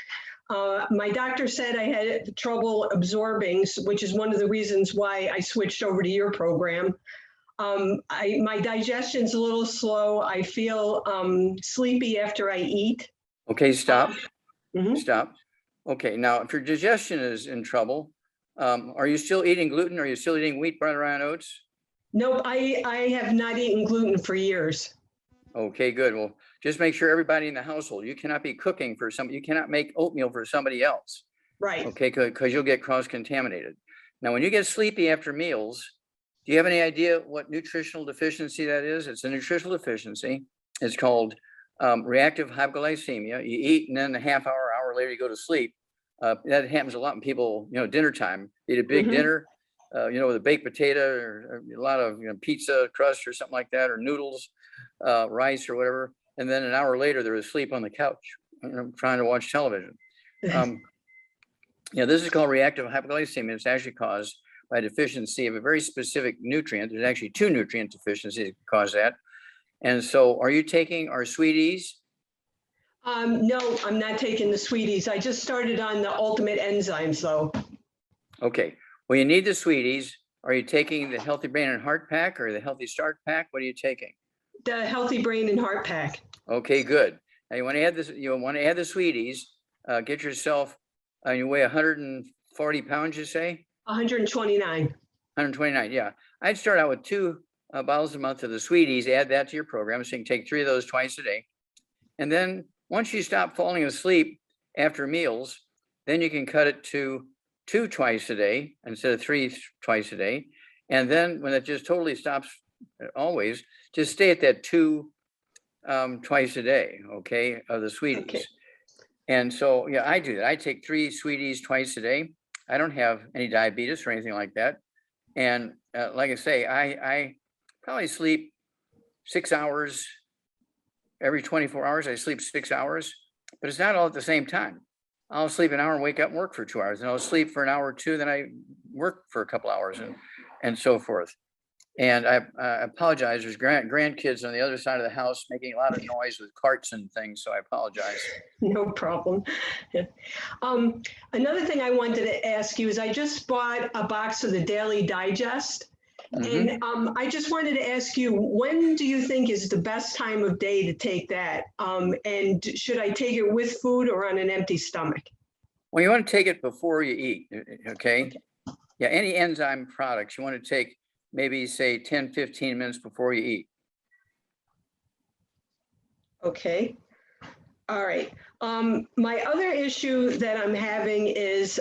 My doctor said I had trouble absorbing, which is one of the reasons why I switched over to your program. My digestion's a little slow. I feel sleepy after I eat. okay, stop, Mhm. stop. Okay, now if your digestion is in trouble, are you still eating gluten? Are you still eating wheat, butter, rye, and oats? Nope, I have not eaten gluten for years. Okay, good. Well, just make sure everybody in the household, you cannot be cooking for somebody, you cannot make oatmeal for somebody else. Right. Okay, because you'll get cross-contaminated. Now, when you get sleepy after meals, do you have any idea what nutritional deficiency that is? It's a nutritional deficiency. It's called reactive hypoglycemia. You eat and then a half hour, hour later, you go to sleep. That happens a lot when people, dinner time, eat a big dinner, with a baked potato or a lot of pizza crust or something like that, or noodles, rice or whatever. And then an hour later, they're asleep on the couch, trying to watch television. This is called reactive hypoglycemia. It's actually caused by deficiency of a very specific nutrient. There's actually 2 nutrient deficiencies that cause that. And so are you taking our sweeties? No, I'm not taking the sweeties. I just started on the ultimate enzymes though. Okay, well, you need the sweeties. Are you taking the Healthy Brain and Heart Pack or the Healthy Start Pack? What are you taking? The Healthy Brain and Heart Pack. Okay, good. Now you want to add this, you want to add the sweeties, get yourself, you weigh 140 pounds, you say? 129. 129, yeah. I'd start out with 2 bottles a month of the sweeties, add that to your program. So you can take 3 of those twice a day. And then once you stop falling asleep after meals, then you can cut it to 2 twice a day instead of 3 twice a day. And then when it just totally stops, always, just stay at that 2 twice a day, okay, of the sweeties. Okay. And so, yeah, I do that. I take 3 sweeties twice a day. I don't have any diabetes or anything like that. And like I say, I probably sleep 6 hours every 24 hours. I sleep 6 hours, but it's not all at the same time. I'll sleep an hour and wake up and work for 2 hours, and I'll sleep for an hour or 2, then I work for a couple hours and so forth. And I apologize. There's grandkids on the other side of the house making a lot of noise with carts and things, so I apologize. No problem. Another thing I wanted to ask you is I just bought a box of the Daily Digest. And I just wanted to ask you, when do you think is the best time of day to take that? And should I take it with food or on an empty stomach? Well, you want to take it before you eat, okay? Yeah, any enzyme products, you want to take maybe say 10, 15 minutes before you eat. Okay. All right. My other issue that I'm having is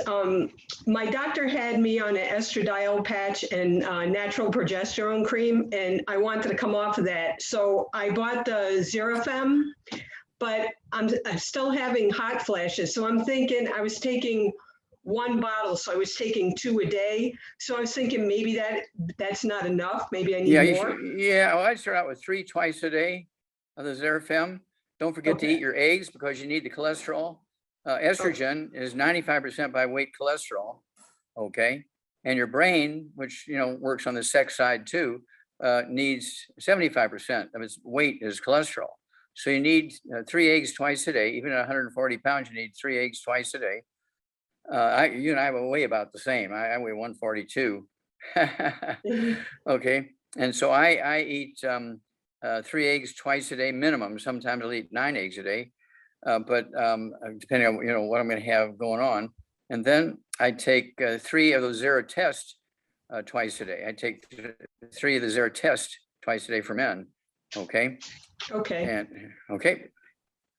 my doctor had me on an estradiol patch and natural progesterone cream, and I wanted to come off of that. So I bought the Xerofem, but I'm still having hot flashes. So I'm thinking I was taking one bottle, so I was taking 2 a day. So I was thinking maybe that's not enough. Maybe I need Yeah, you more. should, yeah, well, I'd start out with 3 twice a day of the Xerofem. Don't forget to Okay. eat your eggs because you need the cholesterol. Estrogen is 95% by weight cholesterol, okay? And your brain, which, you know, works on the sex side too, needs 75% of its weight is cholesterol. So you need 3 eggs twice a day. Even at 140 pounds, you need 3 eggs twice a day. You and I weigh about the same. I weigh 142. Okay. And so I eat 3 eggs twice a day minimum. Sometimes I'll eat 9 eggs a day, but depending on, you know, what I'm going to have going on. And then I take 3 of those Zero Test twice a day. I take 3 of the Zero Test twice a day for men. Okay. Okay. And okay.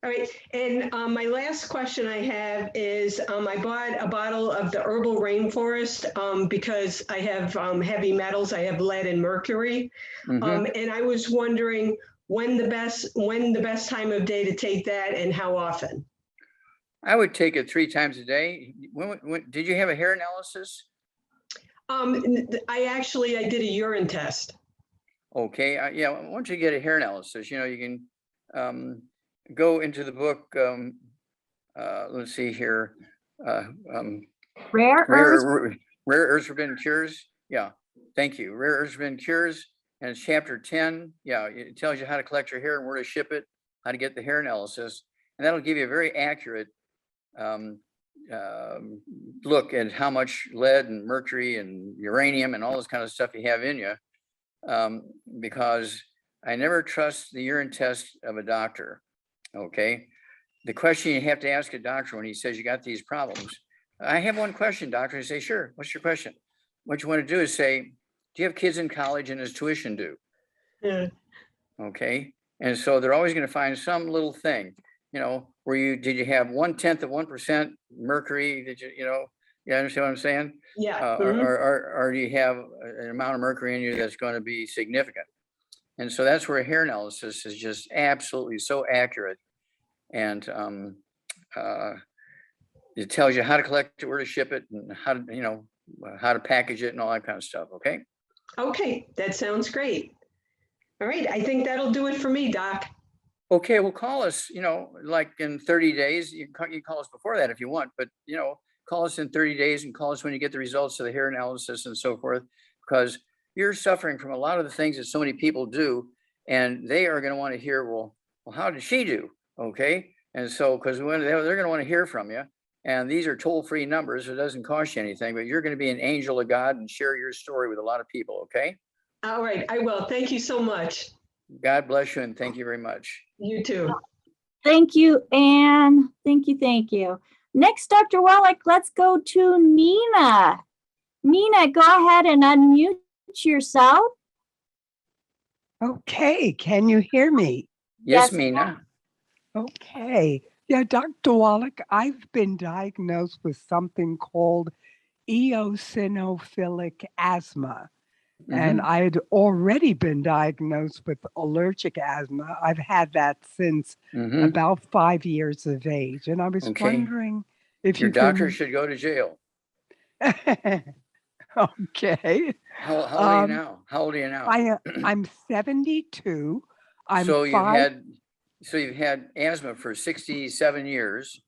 All right, and my last question I have is I bought a bottle of the Herbal Rainforest because I have heavy metals, I have lead and mercury. And I was wondering when the best time of day to take that and how often? I would take it 3 times a day. When did you have a hair analysis? I did a urine test. Okay, yeah, once you get a hair analysis, you know, you can go into the book, let's see here, Rare earths. Rare Earths Forbidden Cures. Yeah, thank you. Rare Earths Forbidden Cures, and it's chapter 10. Yeah, it tells you how to collect your hair and where to ship it, how to get the hair analysis, and that'll give you a very accurate look at how much lead and mercury and uranium and all this kind of stuff you have in you. Because I never trust the urine test of a doctor. Okay. The question you have to ask a doctor when he says you got these problems. I have one question, doctor. I say, sure. What's your question? What you want to do is say, do you have kids in college and is tuition due? Yeah. Okay. And so they're always going to find some little thing, you know, where did you have 1/10 of 1% mercury? Did you understand what I'm saying? Yeah. Or do you have an amount of mercury in you that's going to be significant? And so that's where a hair analysis is just absolutely so accurate. And it tells you how to collect it, where to ship it, and how to, you know, how to package it and all that kind of stuff. Okay. Okay, that sounds great. All right, I think that'll do it for me, Doc. Okay, well, call us, you know, like in 30 days. You can call us before that if you want, but, you know, call us in 30 days and call us when you get the results of the hair analysis and so forth, because you're suffering from a lot of the things that so many people do, and they are going to want to hear, well, how did she do? Okay. And so, because they're going to want to hear from you, and these are toll-free numbers, so it doesn't cost you anything, but you're going to be an angel of God and share your story with a lot of people. Okay. All right, I will. Thank you so much. God bless you, and thank you very much. You too. Thank you, Anne. Thank you, thank you. Next, Dr. Wallach, let's go to Nina. Nina, go ahead and unmute yourself. Okay, can you hear me? Yes, Yes. Mina. Okay. Yeah, Dr. Wallach, I've been diagnosed with something called eosinophilic asthma. And I had already been diagnosed with allergic asthma. I've had that since about 5 years of age. And I was wondering if your you doctor should go to jail. Okay. How old are you now? How old are you now? I'm 72. So you've had asthma for 67 years.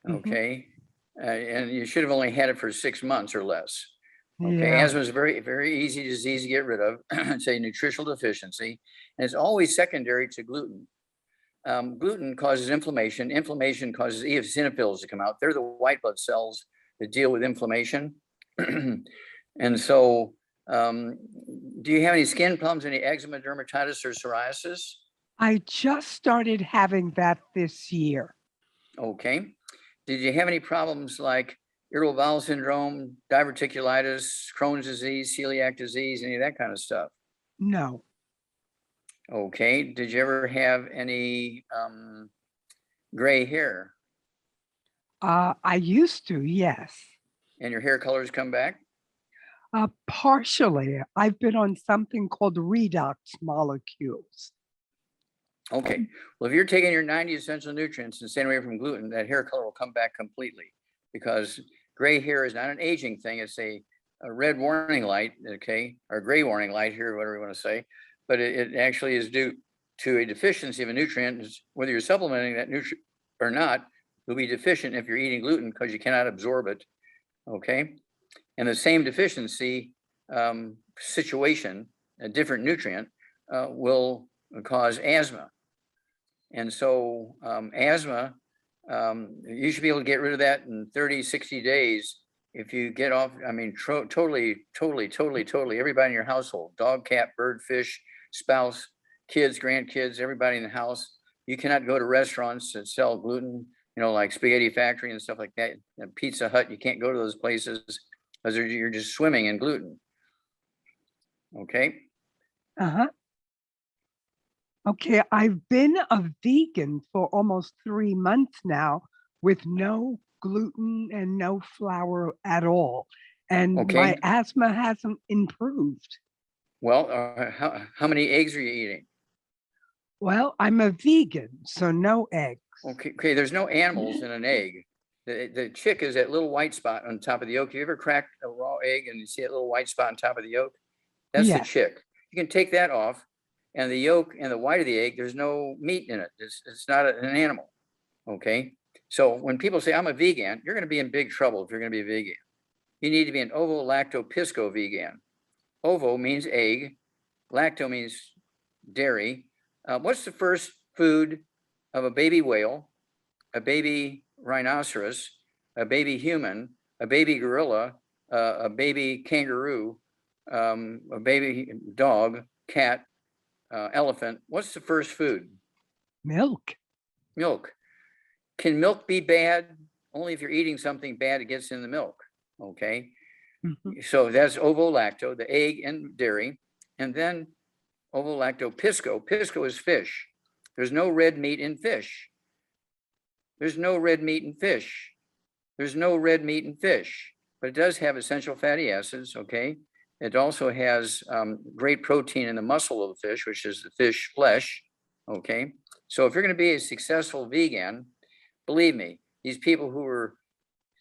Okay. And you should have only had it for 6 months or less. Okay. Yeah. Asthma is a very, very easy disease to get rid of. It's a nutritional deficiency, and it's always secondary to gluten. Gluten causes inflammation. Inflammation causes eosinophils to come out. They're the white blood cells that deal with inflammation. And so, do you have any skin problems, any eczema, dermatitis, or psoriasis? I just started having that this year. Okay. Did you have any problems like irritable bowel syndrome, diverticulitis, Crohn's disease, celiac disease, any of that kind of stuff? No. Okay. Did you ever have any gray hair? I used to, yes. And your hair colors come back? Partially. I've been on something called redox molecules. Okay. Well, if you're taking your 90 essential nutrients and staying away from gluten, that hair color will come back completely, because gray hair is not an aging thing. It's a red warning light, okay, or gray warning light here, whatever you want to say. But it actually is due to a deficiency of a nutrient. Whether you're supplementing that nutrient or not, you'll be deficient if you're eating gluten because you cannot absorb it, okay? And the same deficiency situation, a different nutrient, will cause asthma. And so asthma, you should be able to get rid of that in 30, 60 days. If you get off, I mean, totally, everybody in your household, dog, cat, bird, fish, spouse, kids, grandkids, everybody in the house. You cannot go to restaurants that sell gluten, you know, like Spaghetti Factory and stuff like that. And Pizza Hut, you can't go to those places because you're just swimming in gluten. Okay. Uh-huh. Okay, I've been a vegan for almost 3 months now with no gluten and no flour at all. And Okay. my asthma hasn't improved. Well, how many eggs are you eating? Well, I'm a vegan, so no eggs. Okay, there's no animals in an egg. The chick is that little white spot on top of the yolk. You ever cracked a raw egg and you see that little white spot on top of the yolk? That's the Yes. chick. You can take that off, and the yolk and the white of the egg, there's no meat in it. It's not an animal, okay? So when people say, I'm a vegan, you're gonna be in big trouble if you're gonna be a vegan. You need to be an ovo-lacto-pisco vegan. Ovo means egg, lacto means dairy. What's the first food of a baby whale, a baby rhinoceros, a baby human, a baby gorilla, a baby kangaroo, a baby dog, cat, elephant? What's the first food? Milk. Milk. Can milk be bad? Only if you're eating something bad, it gets in the milk, okay? Mhm. So that's ovo-lacto, the egg and dairy. And then ovo-lacto-pisco. Pisco is fish. There's no red meat in fish. There's no red meat in fish. There's no red meat in fish, but it does have essential fatty acids, okay? It also has great protein in the muscle of the fish, which is the fish flesh, okay? So if you're gonna be a successful vegan, believe me, these people who are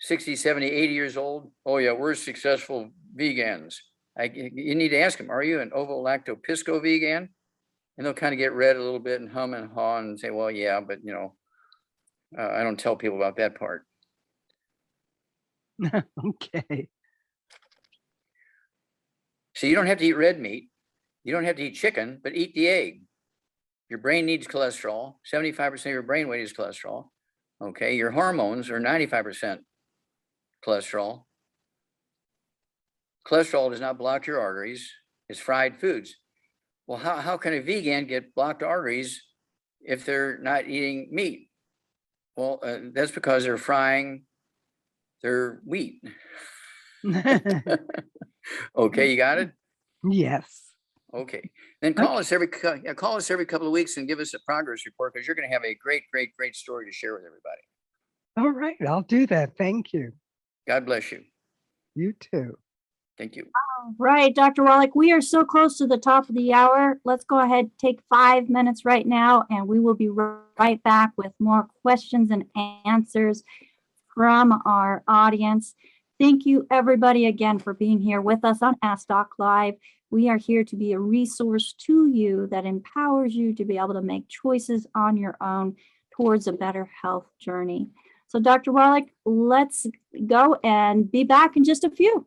60, 70, 80 years old, oh yeah, we're successful vegans. You need to ask them, are you an ovo-lacto-pisco vegan? And they'll kind of get red a little bit and hum and haw and say, well, yeah, but you know, I don't tell people about that part. Okay. So you don't have to eat red meat. You don't have to eat chicken, but eat the egg. Your brain needs cholesterol. 75% of your brain weight is cholesterol. Okay, your hormones are 95% cholesterol. Cholesterol does not block your arteries. It's fried foods. Well, how can a vegan get blocked arteries if they're not eating meat? Well, that's because they're frying their wheat. Okay, you got it? Yes. Okay. Then call us every couple of weeks and give us a progress report, because you're going to have a great story to share with everybody. All right, I'll do that. Thank you. God bless you. You too. Thank you. Right, Dr. Wallach, we are so close to the top of the hour. Let's go ahead, take 5 minutes right now, and we will be right back with more questions and answers from our audience. Thank you, everybody, again, for being here with us on Ask Doc Live. We are here to be a resource to you that empowers you to be able to make choices on your own towards a better health journey. So, Dr. Wallach, let's go and be back in just a few.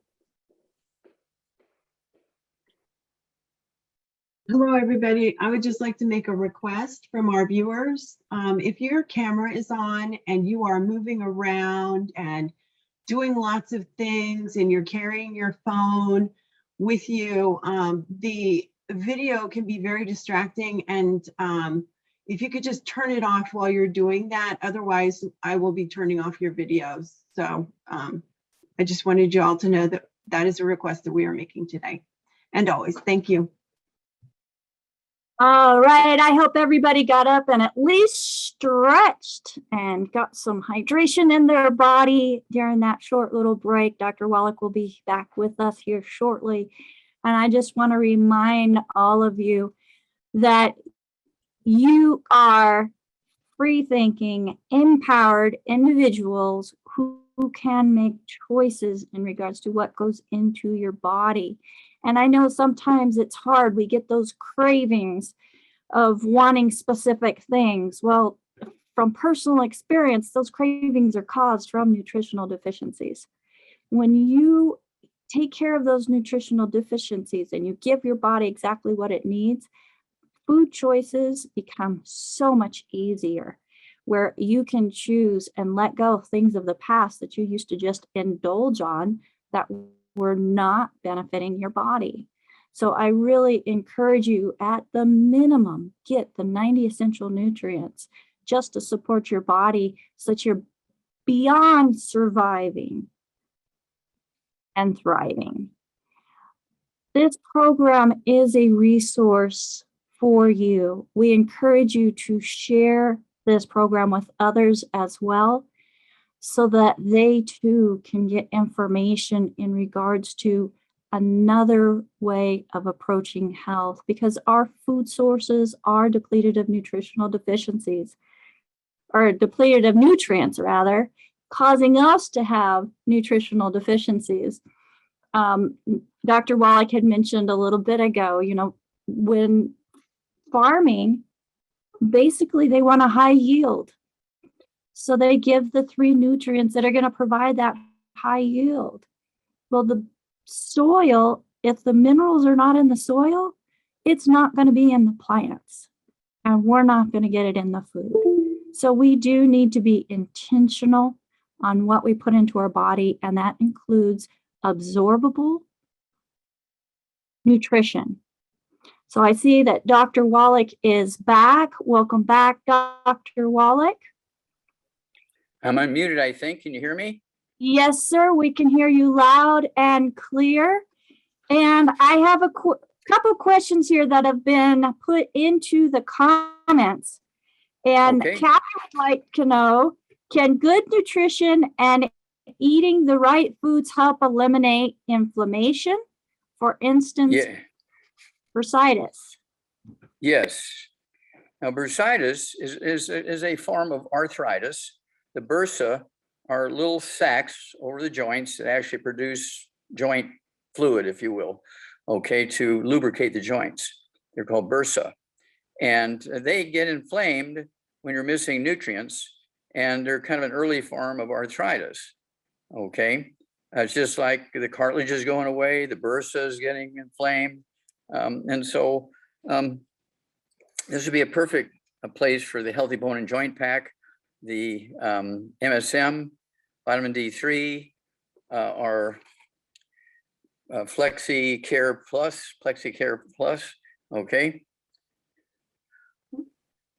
Hello, everybody. I would just like to make a request from our viewers. If your camera is on and you are moving around and doing lots of things and you're carrying your phone with you, the video can be very distracting. And if you could just turn it off while you're doing that, otherwise I will be turning off your videos. So I just wanted you all to know that that is a request that we are making today. And always, thank you. All right. I hope everybody got up and at least stretched and got some hydration in their body during that short little break. Dr. Wallach will be back with us here shortly. And I just want to remind all of you that you are free thinking, empowered individuals who can make choices in regards to what goes into your body. And I know sometimes it's hard. We get those cravings of wanting specific things. Well, from personal experience, those cravings are caused from nutritional deficiencies. When you take care of those nutritional deficiencies and you give your body exactly what it needs, food choices become so much easier, where you can choose and let go of things of the past that you used to just indulge on that were not benefiting your body. So I really encourage you, at the minimum, get the 90 essential nutrients just to support your body so that you're beyond surviving and thriving. This program is a resource for you. We encourage you to share this program with others as well, so that they too can get information in regards to another way of approaching health, because our food sources are depleted of nutritional deficiencies, or depleted of nutrients rather, causing us to have nutritional deficiencies. Dr. Wallach had mentioned a little bit ago, when farming, basically they want a high yield. So they give the 3 nutrients that are going to provide that high yield. Well, the soil, if the minerals are not in the soil, it's not going to be in the plants, and we're not going to get it in the food. So we do need to be intentional on what we put into our body, and that includes absorbable nutrition. So I see that Dr. Wallach is back. Welcome back, Dr. Wallach. I'm unmuted, I think. Can you hear me? Yes, sir. We can hear you loud and clear. And I have a couple questions here that have been put into the comments. And Okay. Kathy would like to know, can good nutrition and eating the right foods help eliminate inflammation? For instance, bursitis. Yes. Now, bursitis is a form of arthritis. The bursa are little sacs over the joints that actually produce joint fluid, if you will, okay, to lubricate the joints. They're called bursa. And they get inflamed when you're missing nutrients, and they're kind of an early form of arthritis, okay? It's just like the cartilage is going away, the bursa is getting inflamed. And so this would be a perfect place for the Healthy Bone and Joint Pack, the MSM, vitamin D3, our Flexi Care Plus, okay?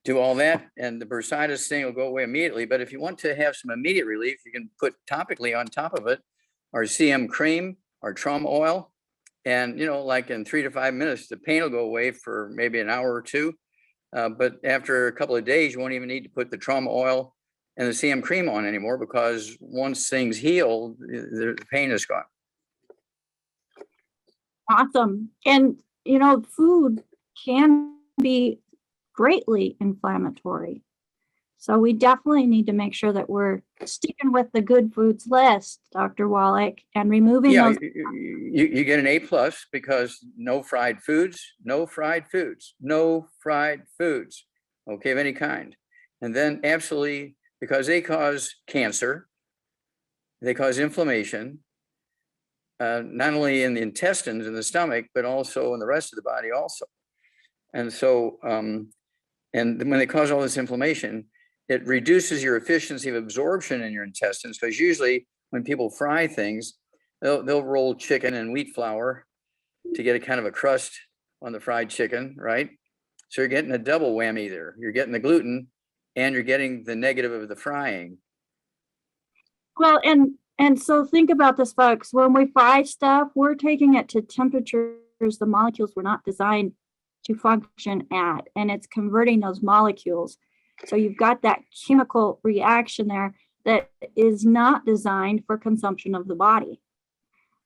Do all that, and the bursitis thing will go away immediately. But if you want to have some immediate relief, you can put topically on top of it our CM cream, our trauma oil, and like in 3 to 5 minutes, the pain will go away for maybe an hour or two. But after a couple of days, you won't even need to put the trauma oil and the CM cream on anymore, because once things heal, the pain is gone. Awesome. And, food can be greatly inflammatory. So we definitely need to make sure that we're sticking with the good foods list, Dr. Wallach, and removing those. You get an A+ because no fried foods, okay, of any kind. And then absolutely, because they cause cancer, they cause inflammation, not only in the intestines and the stomach, but also in the rest of the body also. And so, and when they cause all this inflammation, it reduces your efficiency of absorption in your intestines, because usually when people fry things, they'll roll chicken and wheat flour to get a kind of a crust on the fried chicken, right? So you're getting a double whammy there. You're getting the gluten and you're getting the negative of the frying. Well, and so think about this, folks. When we fry stuff, we're taking it to temperatures the molecules were not designed to function at, and it's converting those molecules. So you've got that chemical reaction there that is not designed for consumption of the body.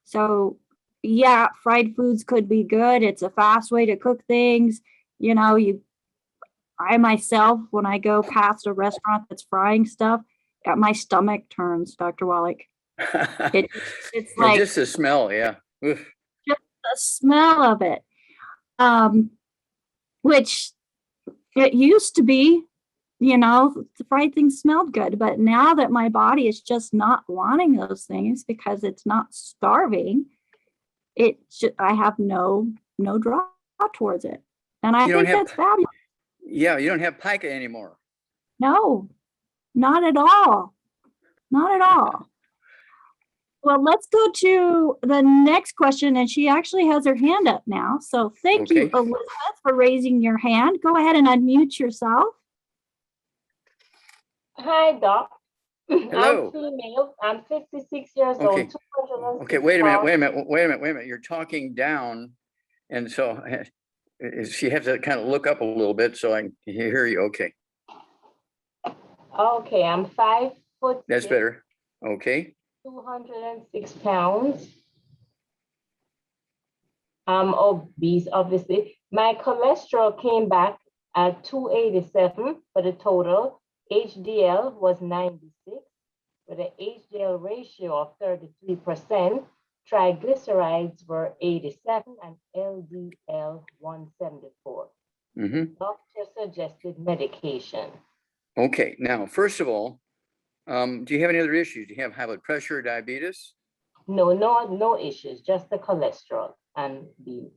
So yeah, fried foods could be good. It's a fast way to cook things. You know, I myself, when I go past a restaurant that's frying stuff, my stomach turns, Dr. Wallach. It's Yeah, like just the smell. Yeah. Oof. just the smell of it. Which it used to be, you know, the fried things smelled good, but now that my body is just not wanting those things because it's not starving, I have no draw towards it, and I think that's fabulous. Yeah, you don't have pica anymore. No, not at all, not at all. Well, let's go to the next question, and she actually has her hand up now. So thank you, Elizabeth, for raising your hand. Go ahead and unmute yourself. Hi, Doc. Hello. I'm female. I'm 56 years old. 206 Okay, wait a pounds. minute. You're talking down, and so she has to kind of look up a little bit so I can hear you. Okay. Okay, I'm 5 foot. That's better. Okay. 206 pounds. I'm obese, obviously. My cholesterol came back at 287 for the total. HDL was 96 with an HDL ratio of 33%. Triglycerides were 87 and LDL 174. Doctor suggested medication. Okay, now, first of all, do you have any other issues? Do you have high blood pressure or diabetes? No issues, just the cholesterol and the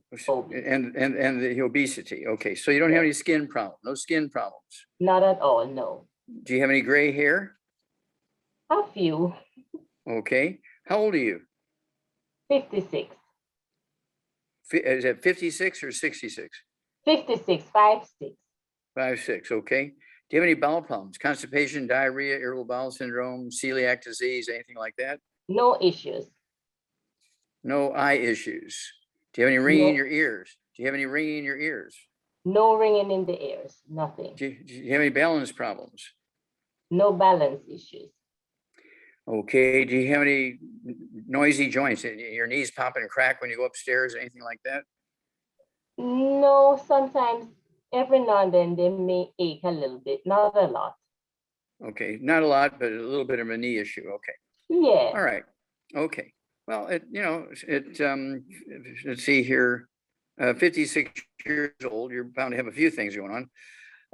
and the obesity. Okay, so you don't have any skin problems, no skin problems? Not at all, no. Do you have any gray hair? A few. Okay, how old are you? 56. Is that 56 or 66? 56, 5'6". 5'6", okay. Do you have any bowel problems? Constipation, diarrhea, irritable bowel syndrome, celiac disease, anything like that? No issues. No eye issues. Do you have any ringing in your ears? Do you have any ringing in your ears? No ringing in the ears, nothing. Do you have any balance problems? No balance issues. Okay, do you have any noisy joints? Your knees pop and crack when you go upstairs, anything like that? No, sometimes every now and then they may ache a little bit, not a lot. Okay, not a lot, but a little bit of a knee issue. Okay. Yeah. All right. Okay. Well, let's see here. 56 years old, you're bound to have a few things going on.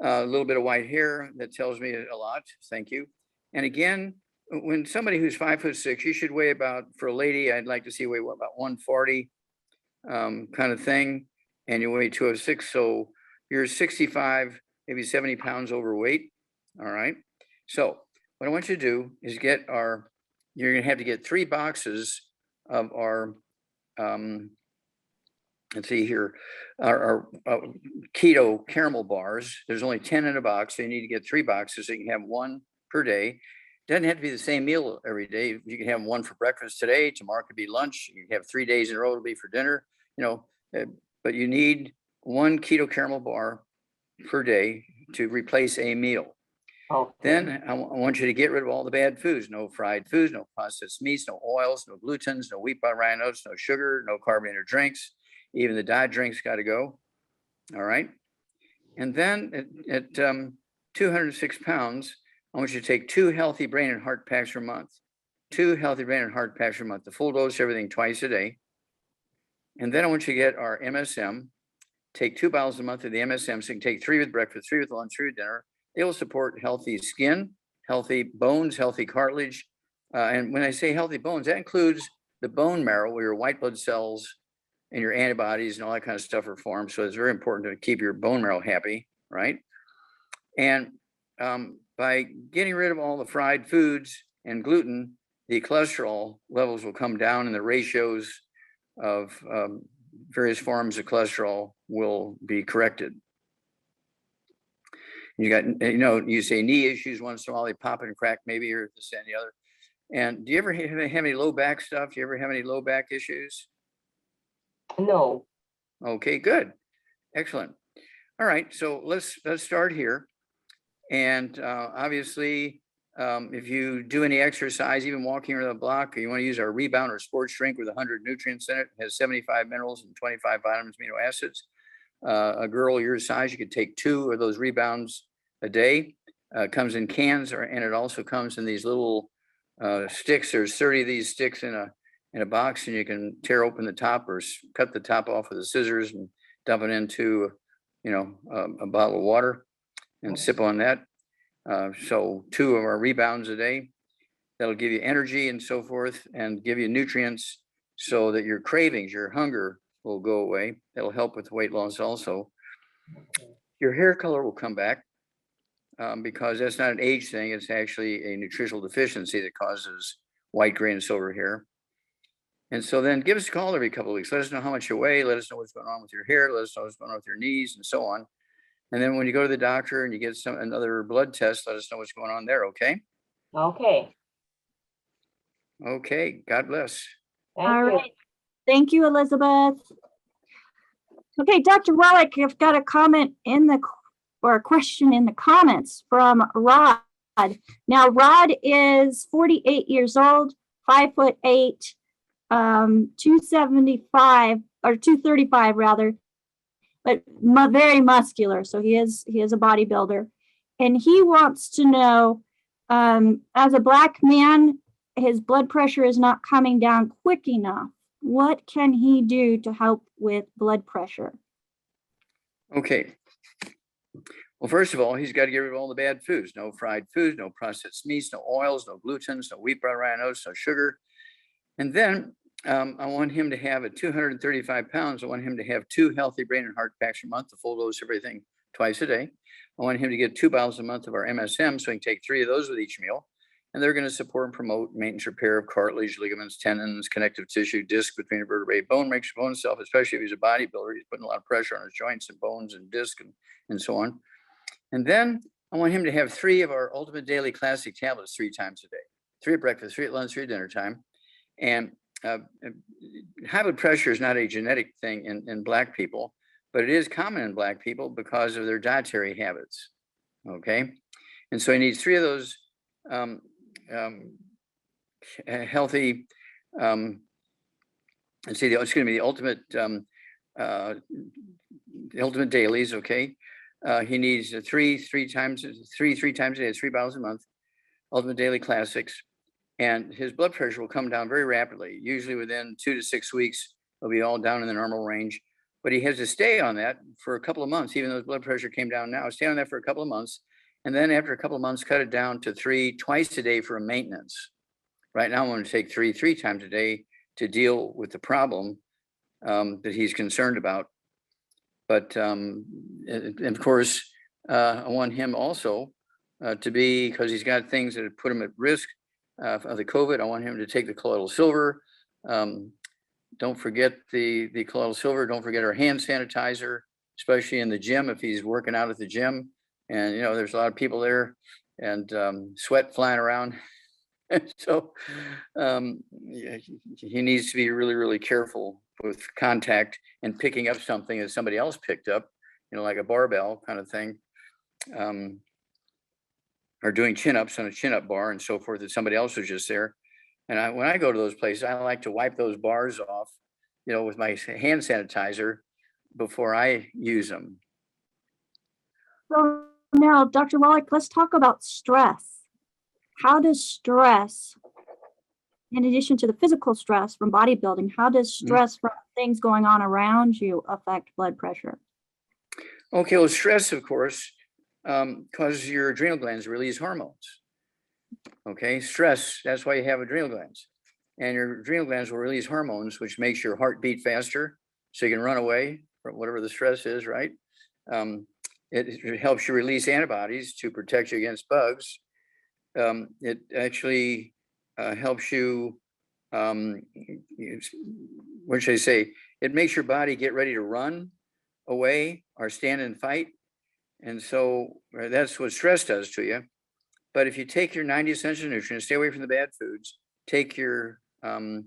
A little bit of white hair, that tells me a lot. Thank you. And again, when somebody who's 5'6", you should weigh about, for a lady, I'd like to see weigh about 140 kind of thing. And you weigh 206. So you're 65, maybe 70 pounds overweight. All right. So what I want you to do is you're going to have to get 3 boxes of our, let's see here, our keto caramel bars. There's only 10 in a box. So you need to get 3 boxes. So you can have 1 per day. Doesn't have to be the same meal every day. You can have 1 for breakfast today. Tomorrow could be lunch. You can have 3 days in a row. It'll be for dinner. But you need 1 keto caramel bar per day to replace a meal. Okay. Then I want you to get rid of all the bad foods. No fried foods, no processed meats, no oils, no glutens, no wheat, butter, rye nuts, no sugar, no carbonated drinks. Even the diet drinks got to go. All right. And then at 206 pounds, I want you to take 2 healthy brain and heart packs per month. 2 healthy brain and heart packs per month. The full dose, everything twice a day. And then I want you to get our MSM. Take 2 bottles a month of the MSM. So you can take 3 with breakfast, 3 with lunch, 3 with dinner. They will support healthy skin, healthy bones, healthy cartilage. And when I say healthy bones, that includes the bone marrow where your white blood cells and your antibodies and all that kind of stuff are formed. So it's very important to keep your bone marrow happy, right? And by getting rid of all the fried foods and gluten, the cholesterol levels will come down and the ratios of various forms of cholesterol will be corrected. You got, you say knee issues once in a while, they pop and crack maybe, or this and the other. And do you ever have any low back stuff? Do you ever have any low back issues? No. Okay, good. Excellent. All right, so let's start here. And obviously, if you do any exercise, even walking around the block, you want to use our Rebound or sports drink with 100 nutrients in it. It has 75 minerals and 25 vitamins, amino acids. A girl your size, you could take 2 of those Rebounds a day. Comes in cans, and it also comes in these little sticks. There's 30 of these sticks in a box, and you can tear open the top or cut the top off with the scissors and dump it into, a bottle of water and sip on that. So 2 of our Rebounds a day. That'll give you energy and so forth, and give you nutrients so that your cravings, your hunger will go away. That'll help with weight loss also. Your hair color will come back because that's not an age thing. It's actually a nutritional deficiency that causes white, gray, and silver hair. And so then give us a call every couple of weeks. Let us know how much you weigh. Let us know what's going on with your hair. Let us know what's going on with your knees and so on. And then when you go to the doctor and you get another blood test, let us know what's going on there. Okay. Okay. Okay. God bless. Thank All you. right. Thank you, Elizabeth. Okay, Dr. Wallach, I've got a comment or a question in the comments from Rod. Now, Rod is 48 years old, 5'8", 275 or 235 rather, but very muscular. So he is a bodybuilder, and he wants to know, as a Black man, his blood pressure is not coming down quick enough. What can he do to help with blood pressure? Okay. Well, first of all, he's got to get rid of all the bad foods. No fried foods, no processed meats, no oils, no glutens, no wheat, brown, rye, oats, no sugar. And then I want him to have at 235 pounds, I want him to have 2 healthy brain and heart packs a month, a full dose of everything twice a day. I want him to get 2 bottles a month of our MSM, so he can take 3 of those with each meal. And they're going to support and promote maintenance repair of cartilage, ligaments, tendons, connective tissue, disc between the vertebrae. Bone makes your bone itself, especially if he's a bodybuilder. He's putting a lot of pressure on his joints and bones and disc and so on. And then I want him to have 3 of our Ultimate Daily Classic tablets 3 times a day. 3 at breakfast, 3 at lunch, 3 at dinner time. And high blood pressure is not a genetic thing in Black people, but it is common in Black people because of their dietary habits. Okay. And so he needs 3 of those healthy, it's going to be the ultimate, the ultimate dailies. Okay. He needs 3 times a day, 3 bottles a month, Ultimate Daily Classics. And his blood pressure will come down very rapidly. Usually within 2 to 6 weeks, it'll be all down in the normal range. But he has to stay on that for a couple of months, even though his blood pressure came down now. Stay on that for a couple of months. And then after a couple of months, cut it down to 3 twice a day for a maintenance. Right now, I'm going to take 3 times a day to deal with the problem that he's concerned about. But and of course, I want him also to be, because he's got things that put him at risk of the COVID. I want him to take the colloidal silver. Don't forget the colloidal silver. Don't forget our hand sanitizer, especially in the gym if he's working out at the gym. And there's a lot of people there, and sweat flying around. So he needs to be really, really careful with contact and picking up something that somebody else picked up, like a barbell kind of thing. Or doing chin-ups on a chin-up bar and so forth, that somebody else was just there. And when I go to those places, I like to wipe those bars off, with my hand sanitizer before I use them. So now, Dr. Wallach, let's talk about stress. How does stress, in addition to the physical stress from bodybuilding, how does stress from things going on around you affect blood pressure? Okay, well, stress, of course, causes your adrenal glands to release hormones. Okay, stress, that's why you have adrenal glands. And your adrenal glands will release hormones, which makes your heart beat faster, so you can run away from whatever the stress is, right? It helps you release antibodies to protect you against bugs. It actually helps you, what should I say? It makes your body get ready to run away or stand and fight. And so that's what stress does to you. But if you take your 90 essential nutrients, stay away from the bad foods, take your, I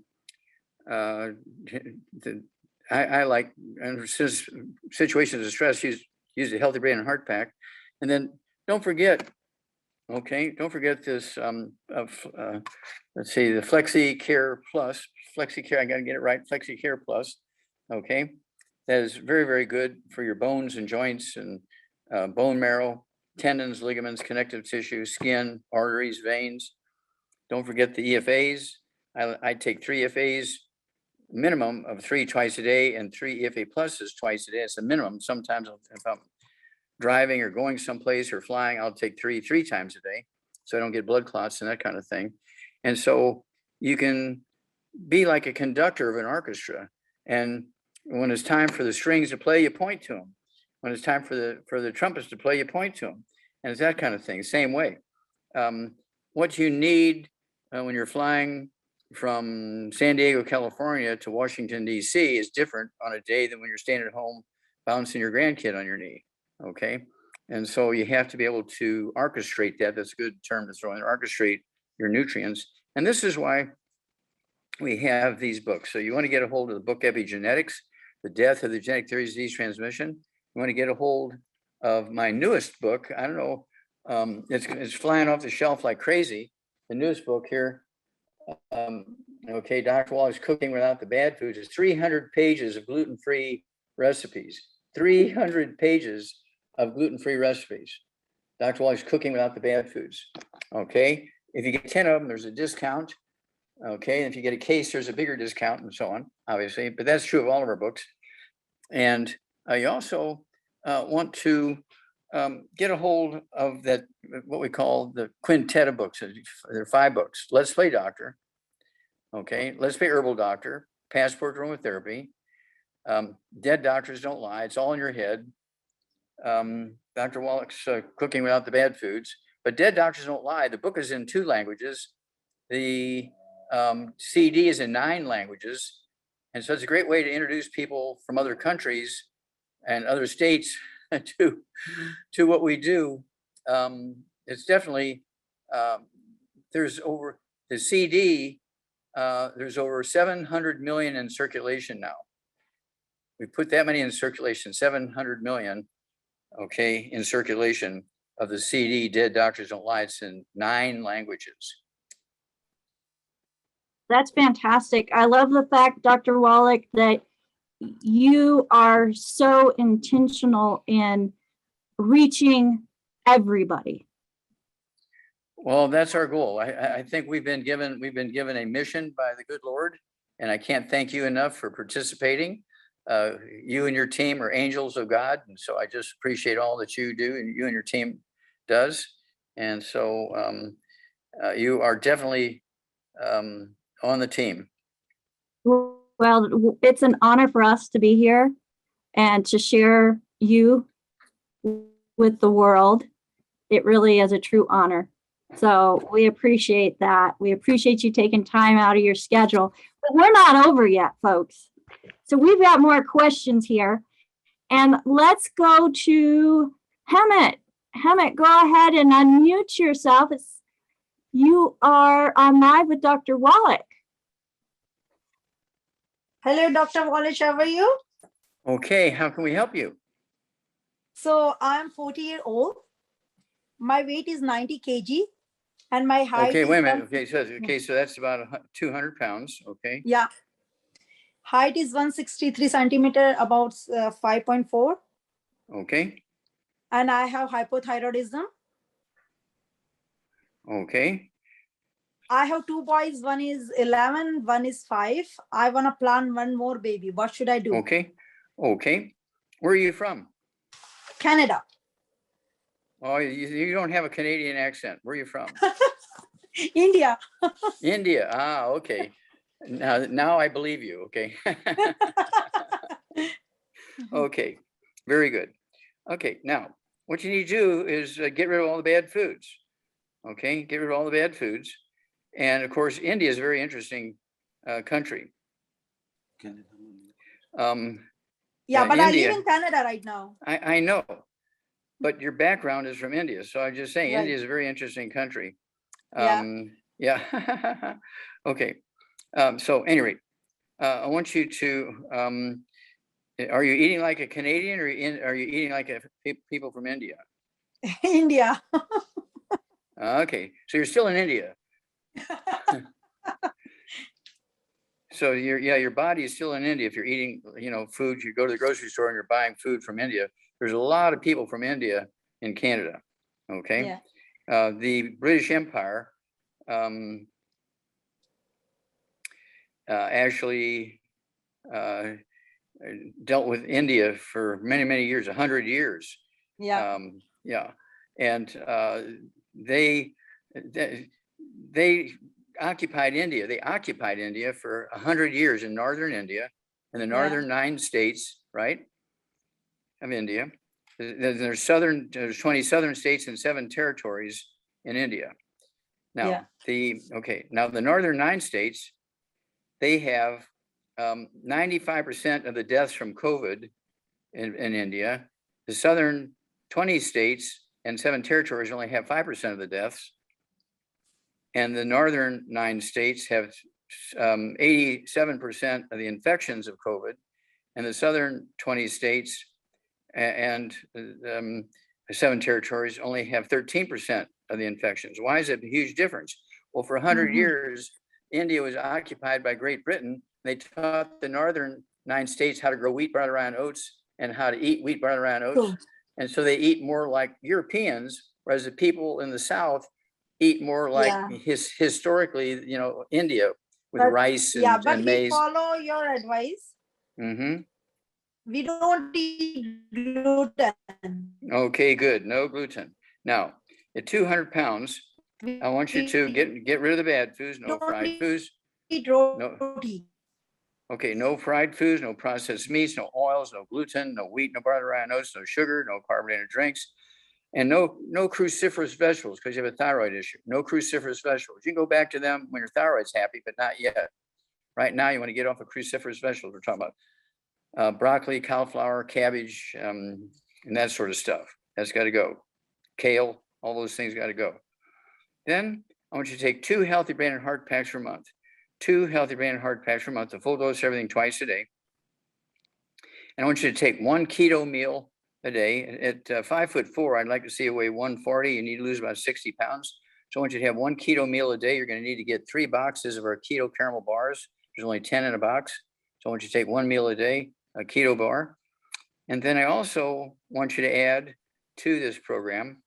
like, and since situations of stress, use use the Healthy Brain and Heart Pack. And then don't forget, okay, don't forget this, let's see, the Flexi Care Plus, Flexi Care, I gotta get it right, Flexi Care Plus, okay? That is very, very good for your bones and joints and bone marrow, tendons, ligaments, connective tissue, skin, arteries, veins. Don't forget the EFAs. I take 3 EFAs, minimum of 3 twice a day, and 3 EFA pluses twice a day. It's a minimum. Sometimes if I'm driving or going someplace or flying, I'll take 3 times a day, so I don't get blood clots and that kind of thing. And so you can be like a conductor of an orchestra, and when it's time for the strings to play, you point to them. When it's time for the trumpets to play, you point to them, and it's that kind of thing. Same way. What you need when you're flying from San Diego, California to Washington, D.C. is different on a day than when you're staying at home bouncing your grandkid on your knee, okay? And so you have to be able to orchestrate that. That's a good term to throw in, orchestrate your nutrients. And this is why we have these books. So you want to get a hold of the book Epigenetics, The Death of the Genetic Theory of Disease Transmission. You want to get a hold of my newest book. I don't know, it's flying off the shelf like crazy. The newest book here, okay, Dr. Wallach's Cooking Without the Bad Foods, is 300 pages of gluten-free recipes. 300 pages of gluten-free recipes. Dr. Wallach's Cooking Without the Bad Foods. Okay, if you get 10 of them, there's a discount. Okay, and if you get a case, there's a bigger discount and so on, obviously, but that's true of all of our books. And you also want to get a hold of that, what we call the quintet of books. There are 5 books. Let's Play Doctor. Okay, Let's Play Herbal Doctor, Passport to Aromatherapy, Dead Doctors Don't Lie, It's All in Your Head, Dr. Wallach's Cooking Without the Bad Foods. But Dead Doctors Don't Lie, the book is in 2 languages. The CD is in 9 languages. And so it's a great way to introduce people from other countries and other states to what we do. It's definitely, there's over the CD, there's over 700 million in circulation now. We put that many in circulation, 700 million, okay, in circulation of the CD, Dead Doctors Don't Lie. It's in 9 languages. That's fantastic. I love the fact, Dr. Wallach, that you are so intentional in reaching everybody. Well, that's our goal. I think we've been given a mission by the good Lord, and I can't thank you enough for participating. You and your team are angels of God, and so I just appreciate all that you do and you and your team does. And so you are definitely on the team. Well, it's an honor for us to be here and to share you with the world. It really is a true honor. So we appreciate that. We appreciate you taking time out of your schedule. But we're not over yet, folks. So we've got more questions here. And let's go to Hemet. Hemet, go ahead and unmute yourself. You are on live with Dr. Wallach. Hello, Dr. Wallach, how are you? Okay, how can we help you? So I'm 40-year-old. My weight is 90 kg and my height Okay, is wait a minute. Okay, so that's about 200 pounds. Okay. Yeah. Height is 163 centimeter, about 5.4. Okay. And I have hypothyroidism. Okay. I have 2 boys. One is 11, one is 5. I want to plan one more baby. What should I do? Okay. Okay. Where are you from? Canada. Oh, you don't have a Canadian accent. Where are you from? India. India. Ah, okay. Now I believe you. Okay. Okay. Very good. Okay. Now, what you need to do is get rid of all the bad foods. Okay. Get rid of all the bad foods. And of course, India is a very interesting country. Yeah, but India, I live in Canada right now. I know, but your background is from India. So I'm just saying, Right. India is a very interesting country. Yeah. Yeah. Okay. So anyway, I want you to Are you eating like a Canadian, or are you eating like people from India? India. Okay, so you're still in India. So your body is still in India. If you're eating, food, you go to the grocery store and you're buying food from India. There's a lot of people from India in Canada. Okay. Yeah. The British Empire actually dealt with India for many, many years, 100 years. Yeah. And they occupied India. They occupied India for 100 years in northern India, in the northern 9 states, right, of India. There's 20 southern states and 7 territories in India. Now, now the northern 9 states, they have 95% of the deaths from COVID in India. The southern 20 states and 7 territories only have 5% of the deaths. And the northern 9 states have 87% of the infections of COVID, and the southern 20 states and 7 territories only have 13% of the infections. Why is it a huge difference? Well, for 100 years, India was occupied by Great Britain. They taught the northern 9 states how to grow wheat, barley, rye, and oats, and how to eat wheat, barley, rye, and oats. And so they eat more like Europeans, whereas the people in the South eat more like historically, India, with rice and but maize. We follow your advice. We don't eat gluten. Okay, good. No gluten. Now, at 200 pounds, I want you to get rid of the bad foods, no fried foods. Okay, no fried foods, no processed meats, no oils, no gluten, no wheat, no barley, rye, and oats, no sugar, no carbonated drinks, and no cruciferous vegetables, because you have a thyroid issue. No cruciferous vegetables. You can go back to them when your thyroid's happy, but not yet. Right now, you want to get off of cruciferous vegetables. We're talking about broccoli, cauliflower, cabbage, and that sort of stuff. That's got to go. Kale, all those things got to go. Then I want you to take 2 healthy brain and heart packs per month. 2 healthy brain and heart packs per month, a full dose of everything twice a day. And I want you to take 1 keto meal a day. At 5'4", I'd like to see you weigh 140. You need to lose about 60 pounds. So I want you to have 1 keto meal a day. You're going to need to get 3 boxes of our keto caramel bars. There's only 10 in a box. So I want you to take 1 meal a day, a keto bar. And then I also want you to add to this program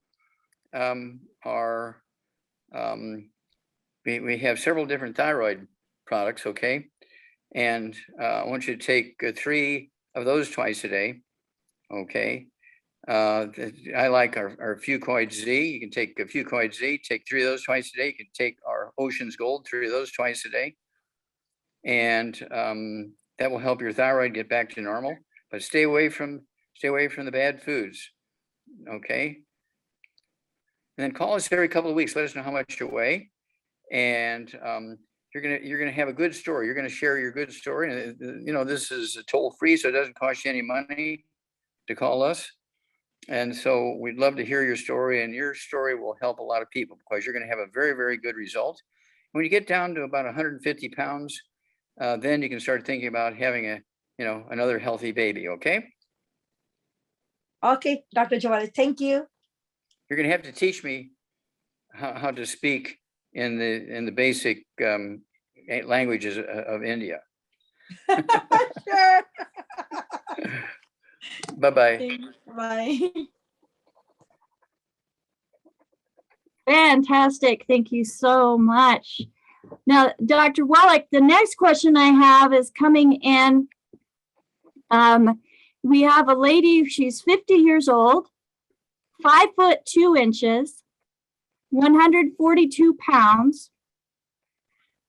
we have several different thyroid products, okay? And I want you to take 3 of those twice a day, okay? I like our Fucoid Z. You can take a Fucoid Z, take 3 of those twice a day. You can take our Ocean's Gold, 3 of those twice a day. And that will help your thyroid get back to normal, but stay away from the bad foods, okay? And then call us every couple of weeks. Let us know how much you weigh, and you're gonna have a good story. You're gonna share your good story, and this is toll free, so it doesn't cost you any money to call us. And so we'd love to hear your story, and your story will help a lot of people because you're gonna have a very, very good result. When you get down to about 150 pounds, then you can start thinking about having another healthy baby. Okay. Okay, Dr. Jawali, thank you. You're going to have to teach me how to speak in the basic languages of India. Sure. Bye-bye. Bye. Fantastic. Thank you so much. Now, Dr. Wallach, the next question I have is coming in. We have a lady, she's 50 years old, 5'2", 142 pounds,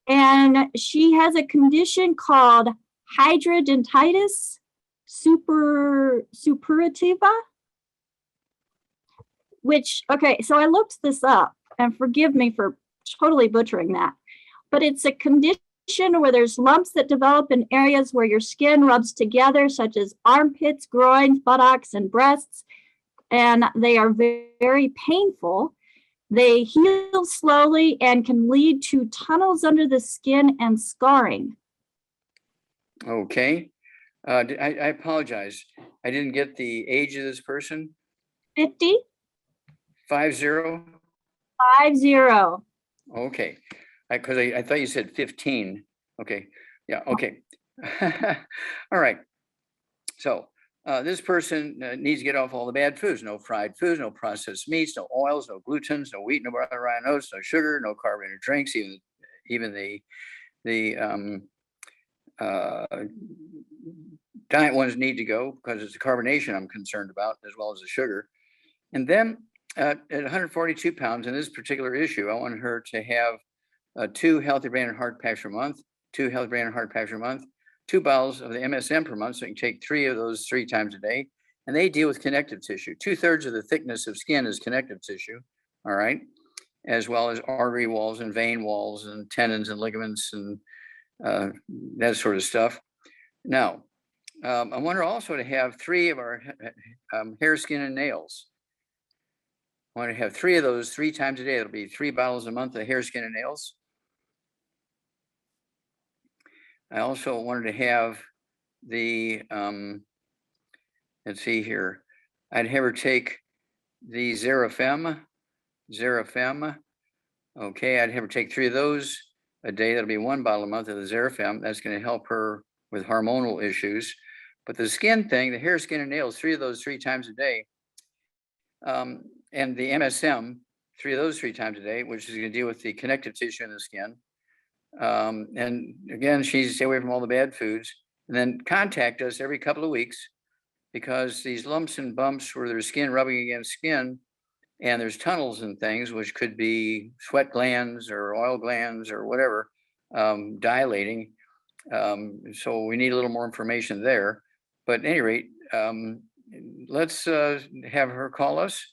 and she has a condition called hidradenitis suppurativa, which, okay, so I looked this up, and forgive me for totally butchering that, but it's a condition where there's lumps that develop in areas where your skin rubs together, such as armpits, groins, buttocks, and breasts, and they are very painful. They heal slowly and can lead to tunnels under the skin and scarring. Okay. I apologize. I didn't get the age of this person. 50? 50? 50. Okay. Because I thought you said 15. Okay. Yeah. Okay. All right. So this person needs to get off all the bad foods: no fried foods, no processed meats, no oils, no glutens, no wheat, no rhino oats, no sugar, no carbonated drinks, even the diet ones need to go because it's the carbonation I'm concerned about as well as the sugar. And then at 142 pounds in this particular issue, I want her to have 2 healthy brain and heart packs per month, 2 healthy brain and heart packs per month, 2 bottles of the MSM per month, so you can take 3 of those 3 times a day. And they deal with connective tissue. 2/3 of the thickness of skin is connective tissue, all right, as well as artery walls and vein walls and tendons and ligaments and that sort of stuff. Now, I want her also to have 3 of our hair, skin, and nails. I want to have 3 of those 3 times a day. It'll be 3 bottles a month of hair, skin, and nails. I also wanted to have the, let's see here. I'd have her take the Xerafem. Okay, I'd have her take 3 of those a day. That'll be 1 bottle a month of the Xerafem. That's going to help her with hormonal issues. But the skin thing, the hair, skin, and nails, 3 of those 3 times a day. And the MSM, 3 of those 3 times a day, which is going to deal with the connective tissue in the skin. And again, she needs to stay away from all the bad foods, and then contact us every couple of weeks, because these lumps and bumps where there's skin rubbing against skin and there's tunnels and things, which could be sweat glands or oil glands or whatever, dilating. So we need a little more information there. But at any rate, let's have her call us.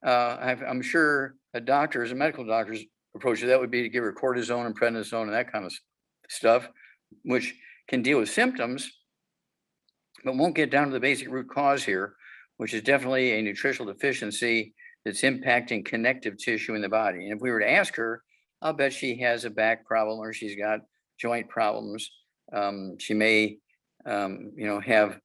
I'm sure a medical doctor's approach to that would be to give her cortisone and prednisone and that kind of stuff, which can deal with symptoms, but won't get down to the basic root cause here, which is definitely a nutritional deficiency that's impacting connective tissue in the body. And if we were to ask her, I'll bet she has a back problem or she's got joint problems. She may, have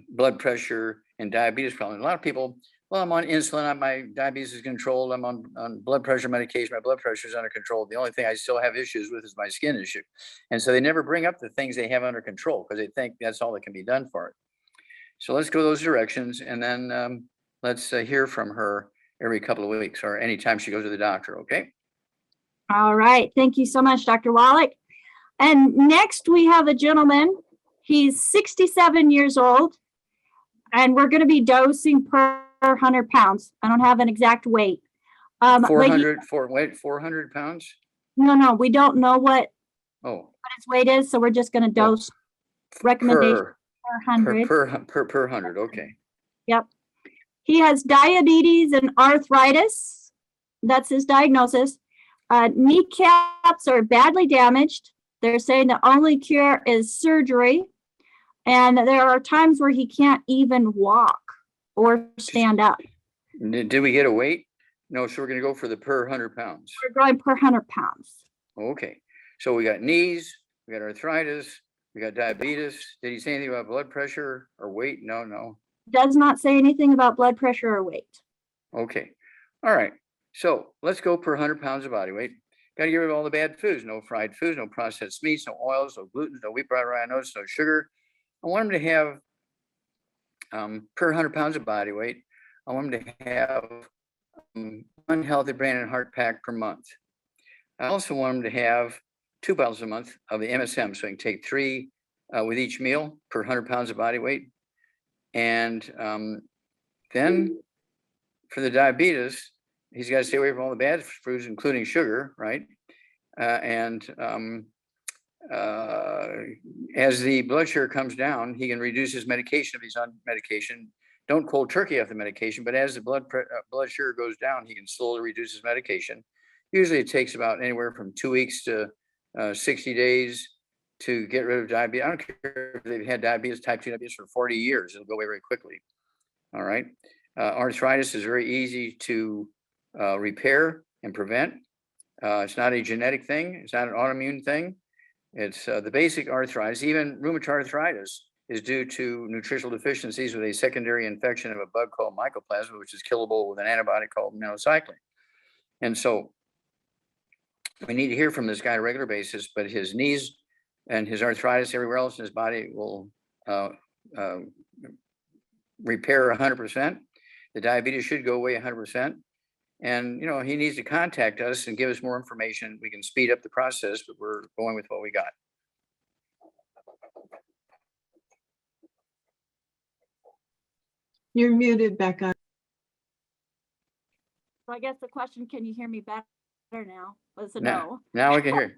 blood pressure and diabetes problems. A lot of people, well, I'm on insulin, my diabetes is controlled, I'm on blood pressure medication, my blood pressure is under control. The only thing I still have issues with is my skin issue. And so they never bring up the things they have under control because they think that's all that can be done for it. So let's go those directions, and then let's hear from her every couple of weeks or anytime she goes to the doctor, okay? All right. Thank you so much, Dr. Wallach. And next we have a gentleman. He's 67 years old, and we're going to be dosing per 100 pounds. I don't have an exact weight. 400 pounds? No, we don't know what his weight is, so we're just going to dose recommendation per 100. Per 100, okay. Yep. He has diabetes and arthritis. That's his diagnosis. Kneecaps are badly damaged. They're saying the only cure is surgery. And there are times where he can't even walk or stand up. Did we get a weight? No, so we're going to go for the per 100 pounds. We're going per 100 pounds. Okay. So we got knees, we got arthritis, we got diabetes. Did he say anything about blood pressure or weight? No. Does not say anything about blood pressure or weight. Okay. All right. So let's go per 100 pounds of body weight. Got to get rid of all the bad foods: no fried foods, no processed meats, no oils, no gluten, no wheat, rhino oats, no sugar. I want him to have, per 100 pounds of body weight, I want him to have 1 healthy brain and heart pack per month. I also want him to have 2 bottles a month of the MSM, so he can take 3 with each meal per 100 pounds of body weight. And then for the diabetes, he's got to stay away from all the bad foods, including sugar, right? As the blood sugar comes down, he can reduce his medication if he's on medication. Don't cold turkey off the medication, but as the blood sugar goes down, he can slowly reduce his medication. Usually it takes about anywhere from 2 weeks to 60 days to get rid of diabetes. I don't care if they've had diabetes, type 2 diabetes for 40 years, it'll go away very quickly. All right. Arthritis is very easy to repair and prevent. It's not a genetic thing. It's not an autoimmune thing. It's the basic arthritis. Even rheumatoid arthritis is due to nutritional deficiencies with a secondary infection of a bug called mycoplasma, which is killable with an antibiotic called minocycline. And so we need to hear from this guy on a regular basis, but his knees and his arthritis everywhere else in his body will repair 100%. The diabetes should go away 100%. And, you know, he needs to contact us and give us more information. We can speed up the process, but we're going with what we got. You're muted, Becca. So I guess the question, can you hear me better now? Was a Now, no. now we can hear.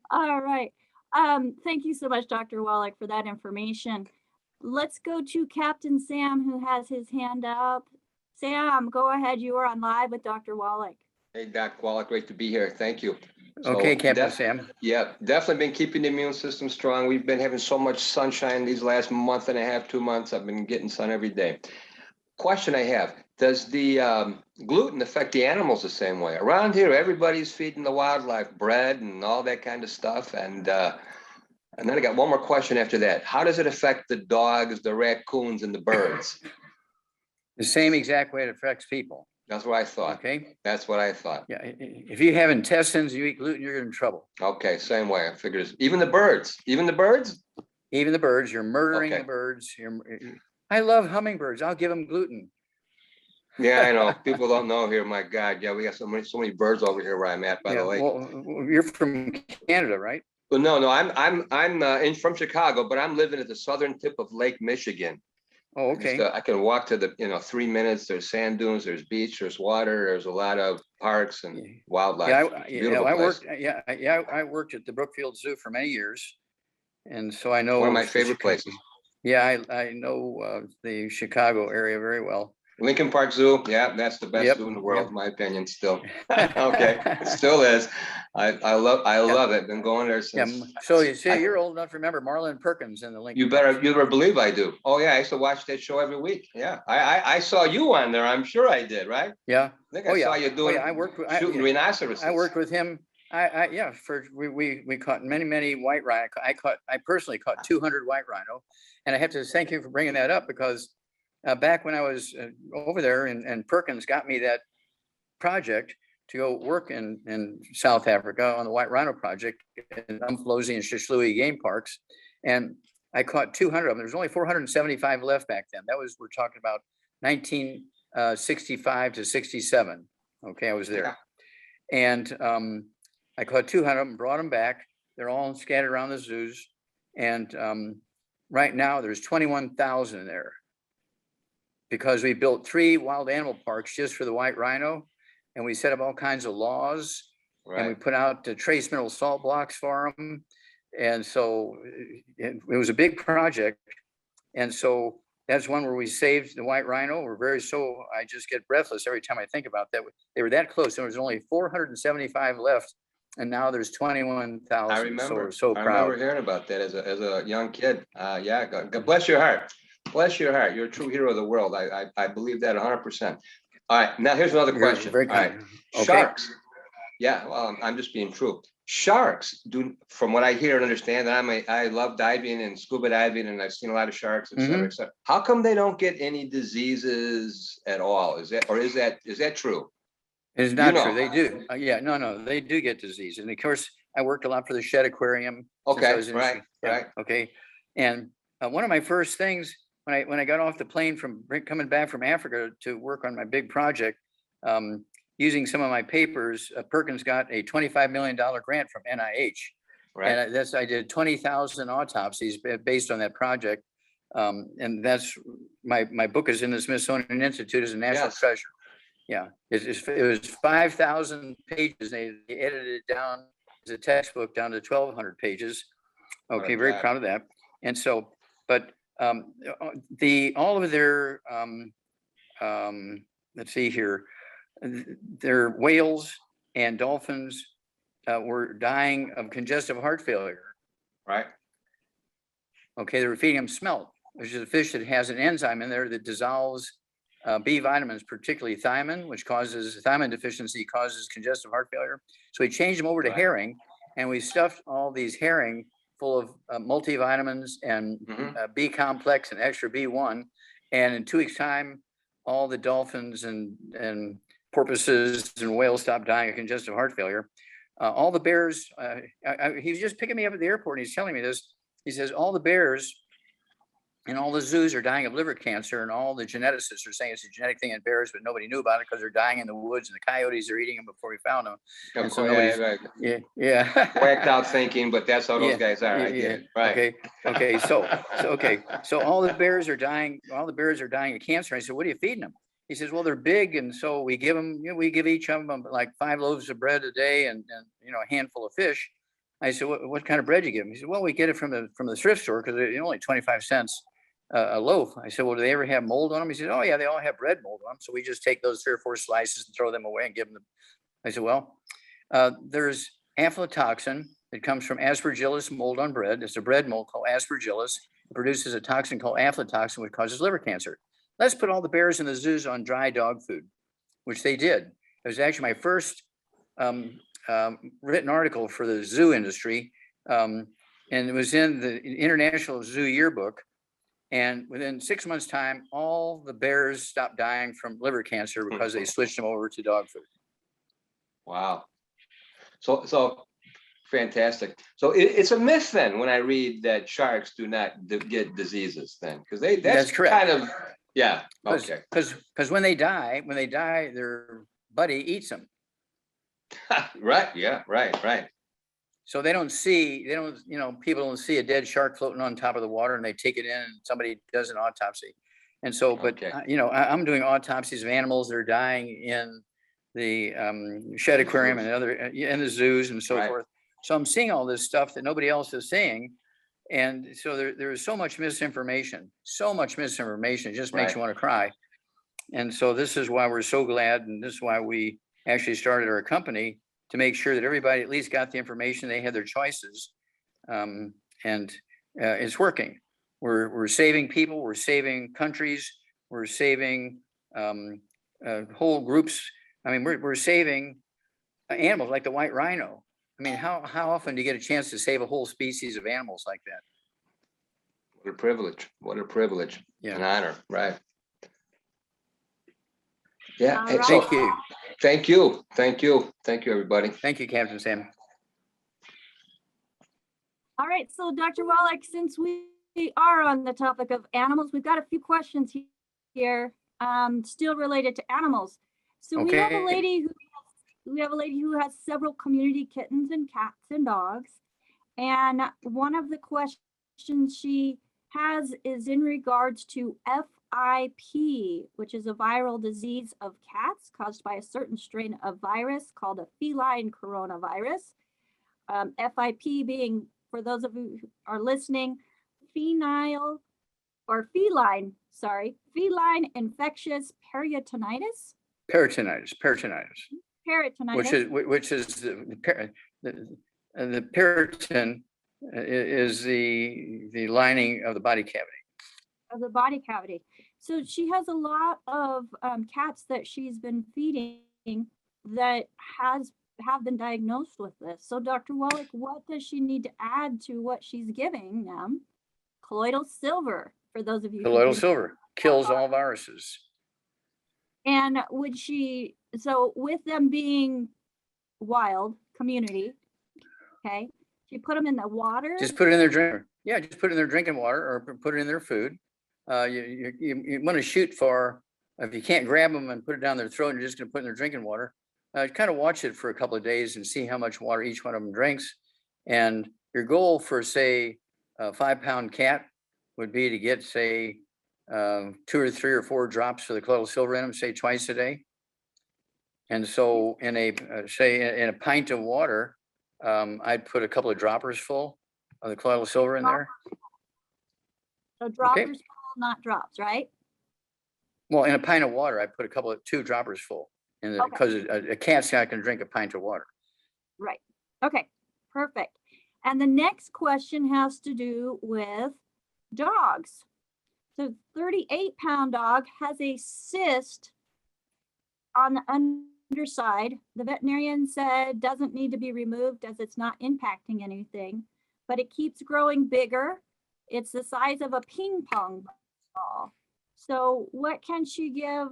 All right. Thank you so much, Dr. Wallach, for that information. Let's go to Captain Sam, who has his hand up. Sam, go ahead. You are on live with Dr. Wallach. Hey, Dr. Wallach, great to be here. Thank you. Okay, Captain Sam. Yeah, definitely been keeping the immune system strong. We've been having so much sunshine these last month and a half, 2 months. I've been getting sun every day. Question I have, does the gluten affect the animals the same way? Around here, everybody's feeding the wildlife bread and all that kind of stuff. And then I got one more question after that. How does it affect the dogs, the raccoons, and the birds? The same exact way it affects people. That's what I thought. Okay. That's what I thought. Yeah. If you have intestines, you eat gluten, you're in trouble. Okay, same way. I figured even the birds, even the birds? Even the birds, you're murdering Okay. the birds. I love hummingbirds. I'll give them gluten. Yeah, I know. People don't know here. My God, yeah, we got so many birds over here where I'm at. By the way, well, you're from Canada, right? Well, no, I'm from Chicago, but I'm living at the southern tip of Lake Michigan. Oh, okay. I can walk to the 3 minutes. There's sand dunes, there's beach, there's water, there's a lot of parks and wildlife. I worked at the Brookfield Zoo for many years, and so I know one of my favorite places. Yeah, I know the Chicago area very well. Lincoln Park Zoo, yeah, that's the best zoo in the world, in my opinion, still. Okay, it still is. I love it. Been going there since. So you see, you're old enough to remember Marlon Perkins in the Lincoln. You better believe I do. Oh yeah, I used to watch that show every week. Yeah, I saw you on there. I'm sure I did, right? Yeah. I think I saw you doing. Shooting rhinoceroses. I worked with him. We caught many white rhino. I personally caught 200 white rhino, and I have to thank you for bringing that up because back when I was over there and Perkins got me that project to go work in South Africa on the white rhino project in Umflozi and Shishluhi game parks, and I caught 200 of them. There's only 475 left back then. We're talking about 1965 to 67. Okay, I was there, and I caught 200 of them, brought them back. They're all scattered around the zoos. And right now there's 21,000 there because we built 3 wild animal parks just for the white rhino. And we set up all kinds of laws and we put out the trace mineral salt blocks for them. And so it was a big project. And so that's one where we saved the white rhino. I just get breathless every time I think about that. They were that close. There was only 475 left. And now there's 21,000. I remember. So proud. I remember hearing about that as a young kid. Yeah, God bless your heart. Bless your heart. You're a true hero of the world. I believe that 100%. All right, now here's another question. Very kind. All right. Okay. Sharks. Yeah, well, I'm just being true. Sharks do, from what I hear and understand, and I love diving and scuba diving, and I've seen a lot of sharks, et cetera, et cetera. How come they don't get any diseases at all? Is that true? It's not true. They do. No, they do get disease. And of course, I worked a lot for the Shed Aquarium. Okay, right. Okay. And one of my first things when I got off the plane coming back from Africa to work on my big project, using some of my papers, Perkins got a $25 million grant from NIH. Right. And I did 20,000 autopsies based on that project. And that's my book is in the Smithsonian Institute as a national treasure. Yeah, it was 5,000 pages. They edited it down as a textbook down to 1,200 pages. Okay, very proud of that. And so, but all of their let's see here, their whales and dolphins were dying of congestive heart failure. Right. Okay, they were feeding them smelt, which is a fish that has an enzyme in there that dissolves B vitamins, particularly thiamine, which causes thiamine deficiency, causes congestive heart failure. So we changed them over to herring, and we stuffed all these herring full of multivitamins and B complex and extra B1. And in 2 weeks' time, all the dolphins and porpoises and whales stopped dying of congestive heart failure. All the bears, he was just picking me up at the airport and he's telling me this. He says, all the bears and all the zoos are dying of liver cancer, and all the geneticists are saying it's a genetic thing in bears, but nobody knew about it because they're dying in the woods and the coyotes are eating them before we found them. And so nobody's, whacked out thinking, but that's how those guys are. I get it. Right. Okay. So all the bears are dying. All the bears are dying of cancer. I said, what are you feeding them? He says, well, they're big, and so we give them. We give each of them like 5 loaves of bread a day, and a handful of fish. I said, what kind of bread do you give them? He said, well, we get it from the thrift store because they're only 25 cents a loaf. I said, well, do they ever have mold on them? He said, oh yeah, they all have bread mold on them. So we just take those 3 or 4 slices and throw them away and give them. I said, well, there's aflatoxin that comes from aspergillus mold on bread. It's a bread mold called aspergillus. It produces a toxin called aflatoxin, which causes liver cancer. Let's put all the bears in the zoos on dry dog food, which they did. It was actually my first written article for the zoo industry. And it was in the International Zoo Yearbook. And within 6 months' time, all the bears stopped dying from liver cancer because they switched them over to dog food. Wow. So fantastic. So it's a myth then when I read that sharks do not get diseases then, because that's correct. Kind of, yeah. Okay. Because when they die, their buddy eats them. Right. Yeah. Right. So people don't see a dead shark floating on top of the water and they take it in and somebody does an autopsy. And so, but I'm doing autopsies of animals that are dying in the shed aquarium and in the zoos and so forth. So I'm seeing all this stuff that nobody else is seeing. And so there is so much misinformation, it just makes you want to cry. And so this is why we're so glad. And this is why we actually started our company, to make sure that everybody at least got the information, they had their choices, and it's working. We're saving people, we're saving countries, we're saving whole groups. I mean, we're saving animals like the white rhino. I mean, how often do you get a chance to save a whole species of animals like that? What a privilege! What a privilege! Yeah. An honor, right? Yeah. All right. Thank you. Thank you, everybody. Thank you, Captain Sam. All right, so Dr. Wallach, since we are on the topic of animals, we've got a few questions here, still related to animals. So we have a lady who has several community kittens and cats and dogs, and one of the questions she has is in regards to FIP, which is a viral disease of cats caused by a certain strain of virus called a feline coronavirus. FIP being, for those of you who are listening, feline infectious peritonitis. Peritonitis. Which is the periton is the lining of the body cavity. So she has a lot of cats that she's been feeding that have been diagnosed with this. So Dr. Wallach, what does she need to add to what she's giving them? Colloidal silver, for those of you. Colloidal silver kills all viruses. And so with them being wild community, okay, she put them in the water? Just put it in their drink. Yeah, just put it in their drinking water or put it in their food. You want to shoot for, if you can't grab them and put it down their throat and you're just going to put it in their drinking water, kind of watch it for a couple of days and see how much water each one of them drinks. And your goal for, say, a 5-pound cat would be to get, say, 2 or 3 or 4 drops of the colloidal silver in them, say twice a day. And so in a pint of water, I'd put a couple of droppers full of the colloidal silver in there. So droppers full, not drops, right? Well, in a pint of water, I put 2 droppers full, because a cat's not going to drink a pint of water. Right. Okay. Perfect. And the next question has to do with dogs. So 38-pound dog has a cyst on the underside. The veterinarian said doesn't need to be removed as it's not impacting anything. but it keeps growing bigger. It's the size of a ping pong ball. So what can she give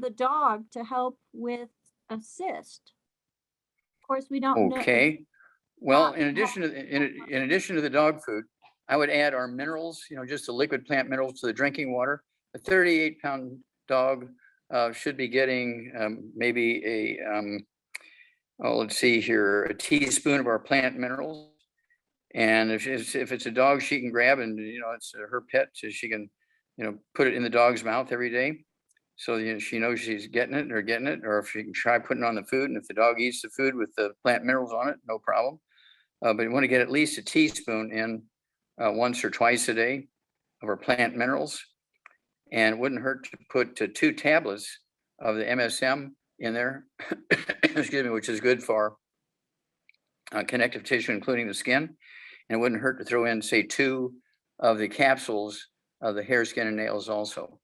the dog to help with a cyst? Of course, we don't know. Okay. Well, in addition to the dog food, I would add our minerals, just the liquid plant minerals to the drinking water. A 38-pound dog should be getting maybe let's see here, a teaspoon of our plant minerals. And if it's a dog, she can grab, and it's her pet, so she can put it in the dog's mouth every day, so she knows she's getting it, or if she can try putting it on the food, and if the dog eats the food with the plant minerals on it, no problem. But you want to get at least a teaspoon in once or twice a day of our plant minerals. And it wouldn't hurt to put 2 tablets of the MSM in there, excuse me, which is good for connective tissue, including the skin. And it wouldn't hurt to throw in, say, 2 of the capsules of the hair, skin, and nails also.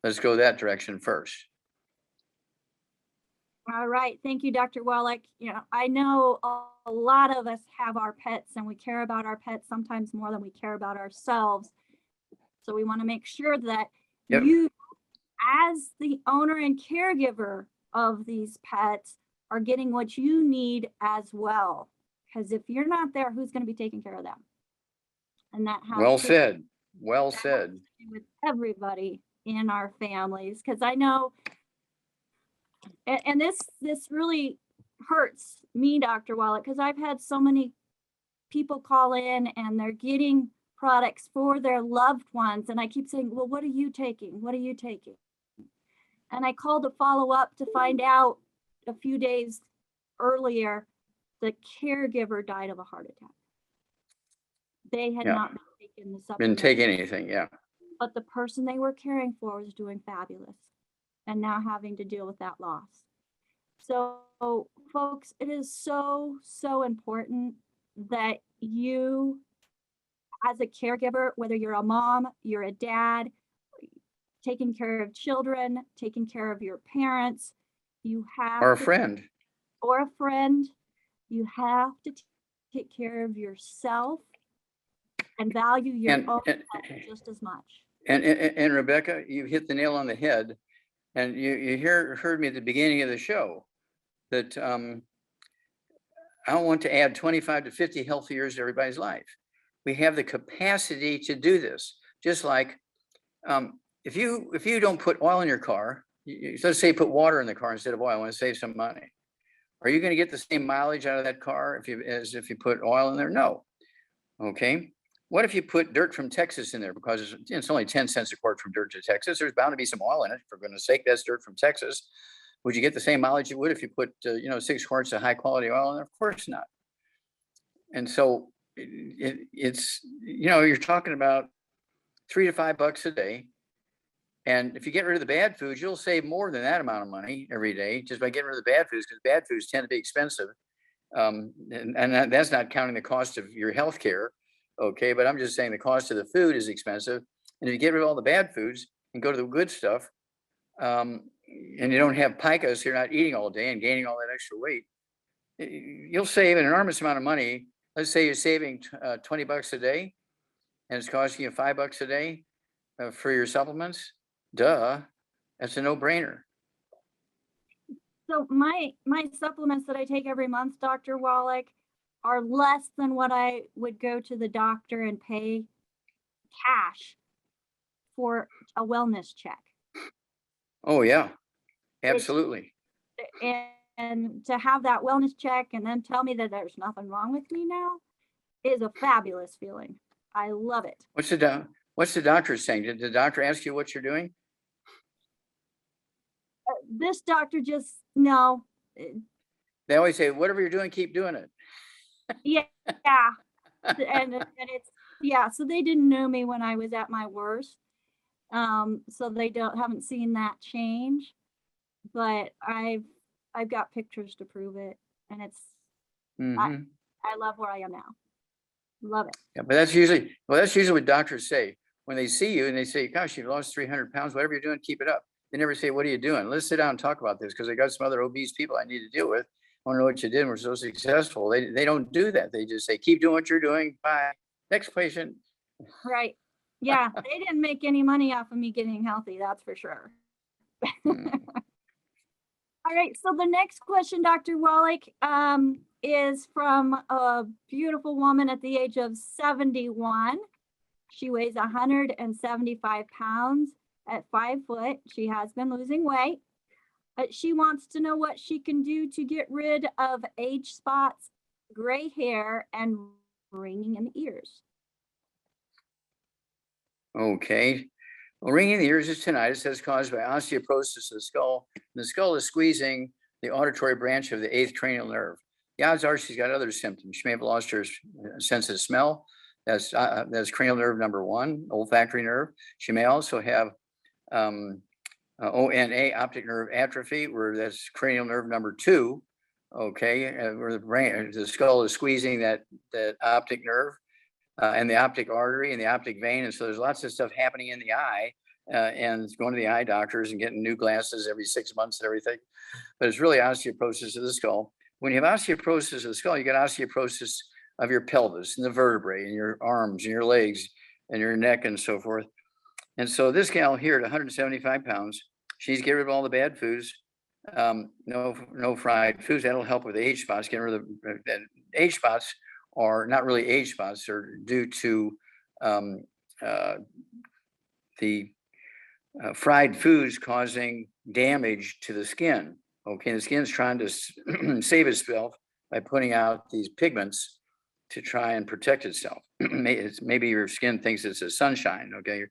Let's go that direction first. All right. Thank you, Dr. Wallach. I know a lot of us have our pets, and we care about our pets sometimes more than we care about ourselves. So we want to make sure that you, as the owner and caregiver of these pets, are getting what you need as well. Because if you're not there, who's going to be taking care of them? And that has well said. Well said. With everybody in our families, because I know, and this really hurts me, Dr. Wallach, because I've had so many people call in and they're getting products for their loved ones, and I keep saying, well, what are you taking? What are you taking? And I called to follow up to find out a few days earlier, the caregiver died of a heart attack. They had not been taking the supplement. Been taking anything, But the person they were caring for was doing fabulous and now having to deal with that loss. So, folks, it is so, so important that you, as a caregiver, whether you're a mom, you're a dad, taking care of children, taking care of your parents, you have or a friend, you have to take care of yourself and value your own health just as much. And Rebecca, you hit the nail on the head. And you heard me at the beginning of the show that I want to add 25 to 50 healthy years to everybody's life. We have the capacity to do this. Just like if you don't put oil in your car, let's say put water in the car instead of oil, I want to save some money. Are you going to get the same mileage out of that car as if you put oil in there? No. Okay. What if you put dirt from Texas in there? Because it's only 10 cents a quart from dirt to Texas. There's bound to be some oil in it. For goodness sake, that's dirt from Texas. Would you get the same mileage you would if you put 6 quarts of high quality oil in there? Of course not. And so it's you're talking about $3 to $5 a day. And if you get rid of the bad foods, you'll save more than that amount of money every day just by getting rid of the bad foods, because bad foods tend to be expensive. And that's not counting the cost of your health care. Okay, but I'm just saying the cost of the food is expensive. And if you get rid of all the bad foods and go to the good stuff, and you don't have pikas, you're not eating all day and gaining all that extra weight, you'll save an enormous amount of money. Let's say you're saving $20 a day and it's costing you $5 a day for your supplements. Duh, that's a no-brainer. So my supplements that I take every month, Dr. Wallach, are less than what I would go to the doctor and pay cash for a wellness check. Oh yeah, absolutely. And to have that wellness check and then tell me that there's nothing wrong with me now is a fabulous feeling. I love it. What's the doctor saying? Did the doctor ask you what you're doing? This doctor just, no. They always say, whatever you're doing, keep doing it. Yeah. and it's, yeah, so they didn't know me when I was at my worst. So they haven't seen that change, but I've got pictures to prove it, and it's, I love where I am now. Love it. Yeah, but that's usually what doctors say when they see you and they say, gosh, you've lost 300 pounds, whatever you're doing, keep it up. They never say, what are you doing? Let's sit down and talk about this, because I got some other obese people I need to deal with. want to know what you did and we're so successful. They don't do that. They just say, keep doing what you're doing. Bye. Next patient. Right. Yeah, they didn't make any money off of me getting healthy, that's for sure. All right, so the next question, Dr. Wallach, is from a beautiful woman at the age of 71. She weighs 175 pounds at 5 foot. She has been losing weight, but she wants to know what she can do to get rid of age spots, gray hair, and ringing in the ears. Okay. Well, ringing in the ears is tinnitus that's caused by osteoporosis of the skull. The skull is squeezing the auditory branch of the 8th cranial nerve. The odds are she's got other symptoms. She may have lost her sense of smell. That's cranial nerve number 1, olfactory nerve. She may also have ONA, optic nerve atrophy, where that's cranial nerve number 2. Okay, where the skull is squeezing that optic nerve. And the optic artery and the optic vein. And so there's lots of stuff happening in the eye and going to the eye doctors and getting new glasses every 6 months and everything. But it's really osteoporosis of the skull. When you have osteoporosis of the skull, you get osteoporosis of your pelvis and the vertebrae and your arms and your legs and your neck and so forth. And so this gal here at 175 pounds, she needs to get rid of all the bad foods. No fried foods. That'll help with age spots. Getting rid of the age spots are not really age spots. They're due to the fried foods causing damage to the skin. Okay, the skin's trying to save itself by putting out these pigments to try and protect itself. Maybe your skin thinks it's a sunshine. Okay,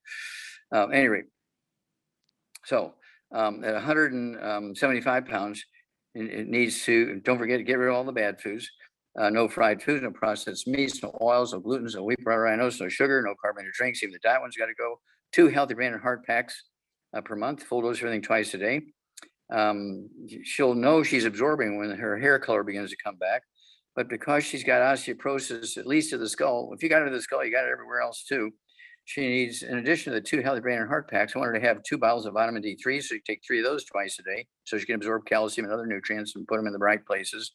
anyway. So at 175 pounds, it needs to, don't forget to get rid of all the bad foods. No fried foods, no processed meats, no oils, no gluten, no wheat, butter, Rhino, no sugar, no carbonated drinks. Even the diet one's got to go. 2 healthy brain and heart packs per month, full dose of everything twice a day. She'll know she's absorbing when her hair color begins to come back. But because she's got osteoporosis, at least of the skull, if you got it to the skull, you got it everywhere else too. She needs, in addition to the 2 healthy brain and heart packs, I want her to have 2 bottles of vitamin D3. So you take 3 of those twice a day. So she can absorb calcium and other nutrients and put them in the right places.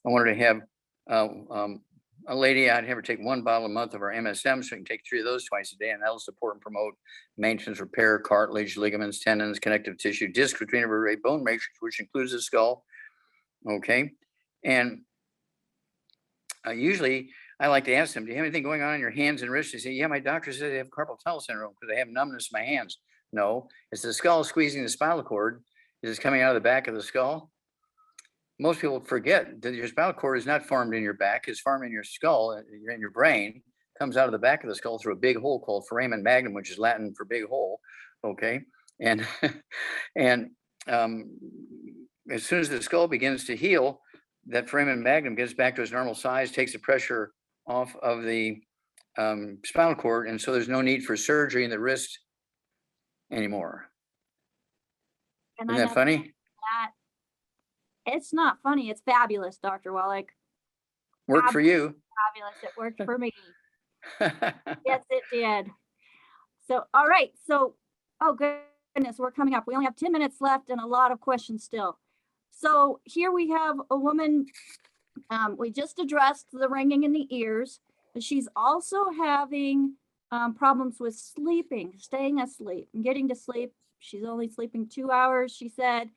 I want her to have a lady, I'd have her take 1 bottle a month of our MSM, so you can take 3 of those twice a day, and that'll support and promote maintenance, repair, cartilage, ligaments, tendons, connective tissue, disc between vertebrae, bone matrix, which includes the skull. Okay, and usually I like to ask them, do you have anything going on in your hands and wrists? They say, yeah, my doctor said I have carpal tunnel syndrome because I have numbness in my hands. No, it's the skull squeezing the spinal cord. Is it coming out of the back of the skull? Most people forget that your spinal cord is not formed in your back, it's formed in your skull, in your brain, comes out of the back of the skull through a big hole called foramen magnum, which is Latin for big hole. Okay. And, as soon as the skull begins to heal, that foramen magnum gets back to its normal size, takes the pressure off of the spinal cord. And so there's no need for surgery in the wrist anymore. Isn't that funny? It's not funny. It's fabulous, Dr. Wallach. Worked for you. Fabulous. It worked for me. Yes, it did. So, all right. So, oh goodness, we're coming up. We only have 10 minutes left and a lot of questions still. So here we have a woman, we just addressed the ringing in the ears, but she's also having problems with sleeping, staying asleep and getting to sleep. She's only sleeping 2 hours, she said.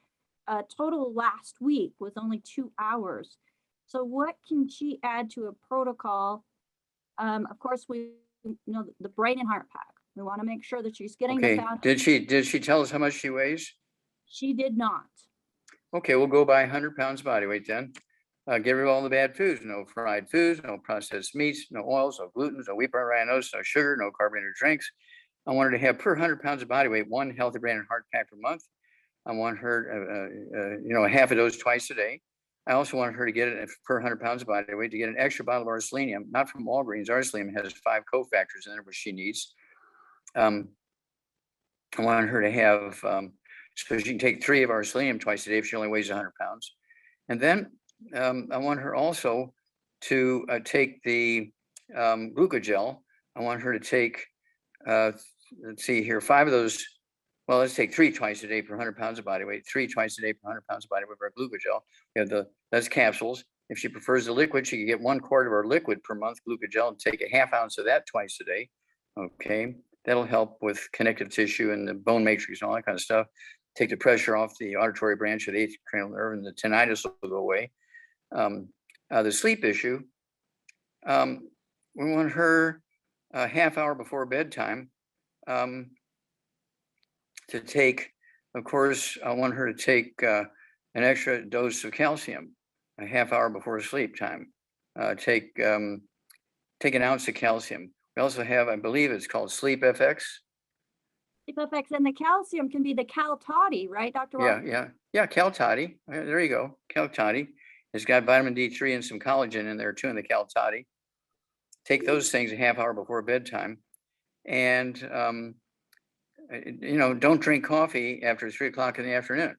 Total last week was only 2 hours. So what can she add to a protocol? Of course, we know the brain and heart pack. We want to make sure that she's getting the foundation. Did she tell us how much she weighs? She did not. Okay, we'll go by 100 pounds body weight then. Get rid of all the bad foods. No fried foods, no processed meats, no oils, no gluten, no wheat, butter, Rhino, no sugar, no carbonated drinks. I want her to have per 100 pounds of body weight 1 healthy brain and heart pack per month. I want her, half of those twice a day. I also want her to get it per 100 pounds of body weight to get an extra bottle of our selenium, not from Walgreens. Our selenium has 5 cofactors in it, which she needs. I want her to have, so she can take 3 of our selenium twice a day if she only weighs 100 pounds. And then I want her also to take the glucogel. I want her to take, let's see here, 5 of those. Well, let's take 3 twice a day per 100 pounds of body weight, 3 twice a day per 100 pounds of body weight for our glucogel. We have the that's capsules. If she prefers the liquid, she can get 1/4 of our liquid per month, glucogel, and take a 1/2 ounce of that twice a day. Okay, that'll help with connective tissue and the bone matrix and all that kind of stuff. Take the pressure off the auditory branch of the eighth cranial nerve, and the tinnitus will go away. The sleep issue, we want her a 1/2 hour before bedtime to take, of course, I want her to take an extra dose of calcium a 1/2 hour before sleep time. Take an ounce of calcium. We also have, I believe it's called Sleep FX. Sleep FX, and the calcium can be the Cal Toddy, right, Dr. Wallach? Yeah, Cal Toddy. There you go, Cal Toddy. It's got vitamin D3 and some collagen in there too in the Cal Toddy. Take those things a 1/2 hour before bedtime. And, don't drink coffee after 3 o'clock in the afternoon.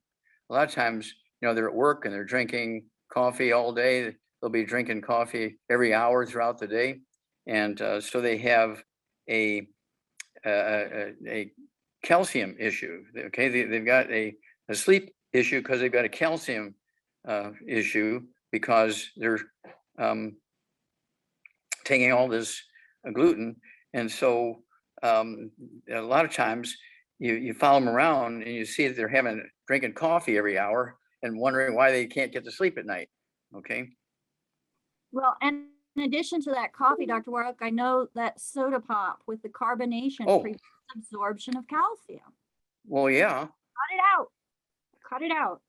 A lot of times, they're at work and they're drinking coffee all day. They'll be drinking coffee every hour throughout the day. And so they have a calcium issue. Okay, they've got a sleep issue because they've got a calcium issue because they're taking all this gluten. And so a lot of times you follow them around and you see that they're drinking coffee every hour and wondering why they can't get to sleep at night. Okay. Well, and in addition to that coffee, Dr. Wallach, I know that soda pop with the carbonation prevents absorption of calcium. Well, yeah. Cut it out.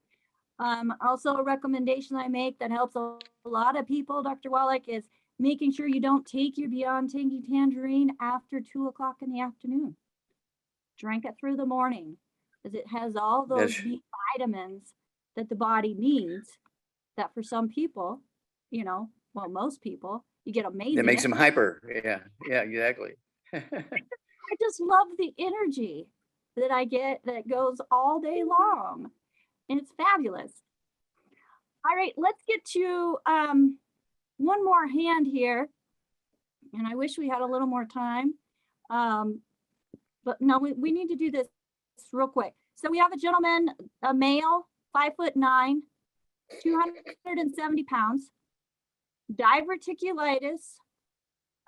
Also a recommendation I make that helps a lot of people, Dr. Wallach, is making sure you don't take your Beyond Tangy Tangerine after 2 o'clock in the afternoon. Drink it through the morning because it has all those B vitamins that the body needs that for some people, most people, you get amazing. It makes them hyper. Yeah, exactly. I just love the energy that I get that goes all day long. And it's fabulous. All right, let's get to one more hand here. And I wish we had a little more time. But no, we need to do this real quick. So we have a gentleman, a male, 5'9", 270 pounds, diverticulitis,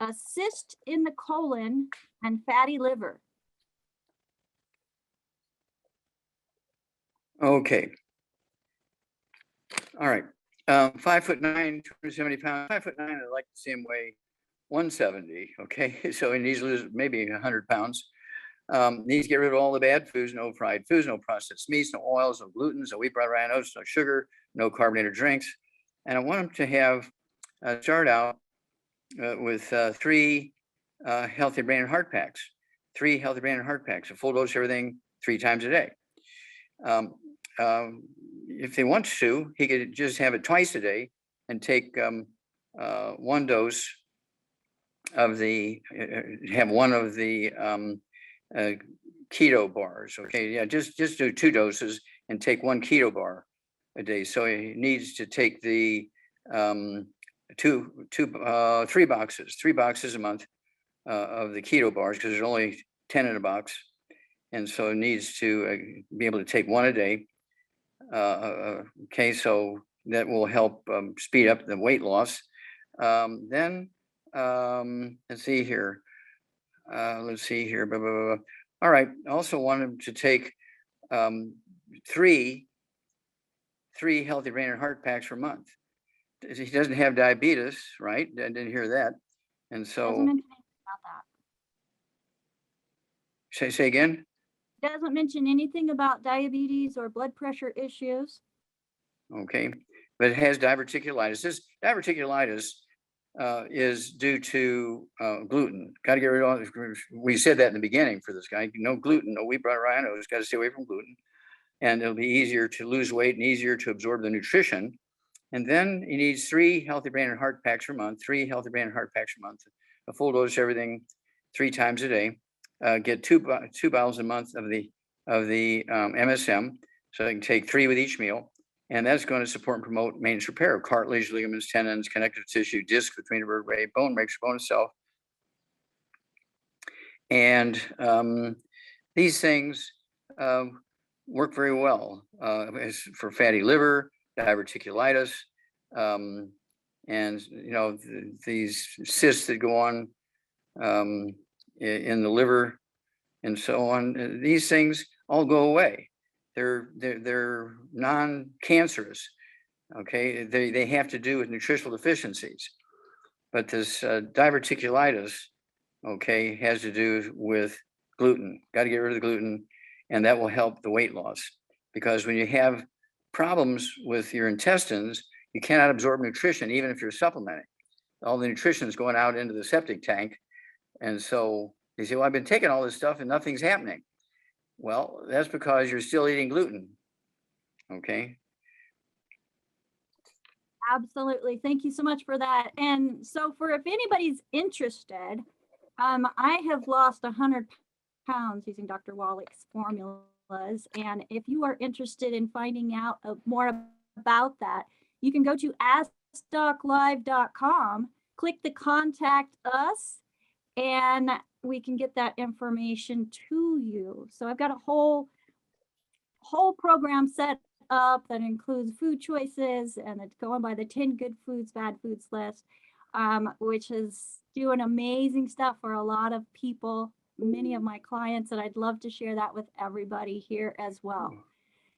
a cyst in the colon, and fatty liver. Okay. All right. 5'9", 270 pounds. 5'9", I'd like to see him weigh 170. Okay. So he needs to lose maybe 100 pounds. Needs to get rid of all the bad foods, no fried foods, no processed meats, no oils, no gluten, no wheat, bread, rye, oats, no sugar, no carbonated drinks. And I want him to have start out with 3 healthy brain and heart packs. 3 healthy brain and heart packs, a full dose of everything 3 times a day. If he wants to, he could just have it twice a day and take 1 dose of have one of the keto bars. Okay, yeah, just do 2 doses and take 1 keto bar a day. So he needs to take the 3 boxes a month of the keto bars because there's only 10 in a box. And so it needs to be able to take 1 a day. Okay, so that will help speed up the weight loss. Then let's see here. Blah, blah, blah. All right. I also want him to take 3 healthy brain and heart packs per month. He doesn't have diabetes, right? I didn't hear that. And so doesn't mention anything about that. Say again. Doesn't mention anything about diabetes or blood pressure issues. Okay, but it has diverticulitis. This diverticulitis is due to gluten. Got to get rid of all this. We said that in the beginning for this guy. No gluten, no wheat, bread, Rhino. Got to stay away from gluten. And it'll be easier to lose weight and easier to absorb the nutrition. And then he needs 3 healthy brain and heart packs per month, 3 healthy brain and heart packs per month, a full dose of everything 3 times a day. Get 2 bottles a month of the MSM, so they can take 3 with each meal, and that's going to support and promote maintenance repair of cartilage, ligaments, tendons, connective tissue, disc between the vertebrae, bone makes bone itself. And these things work very well for fatty liver, diverticulitis, and these cysts that go on in the liver and so on. These things all go away. They're non-cancerous. Okay, they have to do with nutritional deficiencies, but this diverticulitis, okay, has to do with gluten. Got to get rid of the gluten, and that will help the weight loss. Because when you have problems with your intestines, you cannot absorb nutrition, even if you're supplementing. All the nutrition is going out into the septic tank, and so you say, "Well, I've been taking all this stuff and nothing's happening." Well, that's because you're still eating gluten. Okay. Absolutely. Thank you so much for that. And so if anybody's interested, I have lost 100 pounds using Dr. Wallach's formulas. And if you are interested in finding out more about that, you can go to askdoclive.com, click the contact us, and we can get that information to you. So I've got a whole program set up that includes food choices, and it's going by the 10 good foods, bad foods list, which is doing amazing stuff for a lot of people, many of my clients, and I'd love to share that with everybody here as well.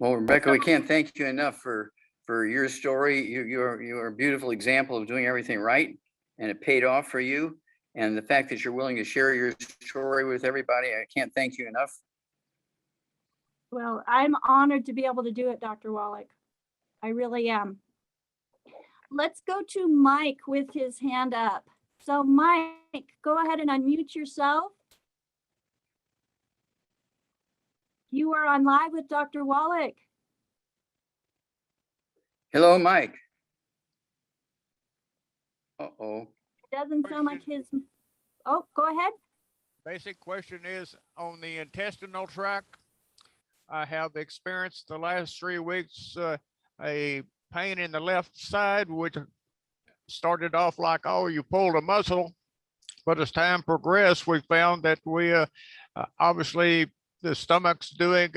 Well, Rebecca, we can't thank you enough for your story. You're a beautiful example of doing everything right, and it paid off for you. And the fact that you're willing to share your story with everybody, I can't thank you enough. Well, I'm honored to be able to do it, Dr. Wallach. I really am. Let's go to Mike with his hand up. So Mike, go ahead and unmute yourself. You are on live with Dr. Wallach. Hello, Mike. Uh-oh. It doesn't sound like his. Oh, go ahead. Basic question is on the intestinal tract. I have experienced the last 3 weeks a pain in the left side, which started off like, oh, you pulled a muscle. But as time progressed, we found that we obviously the stomach's doing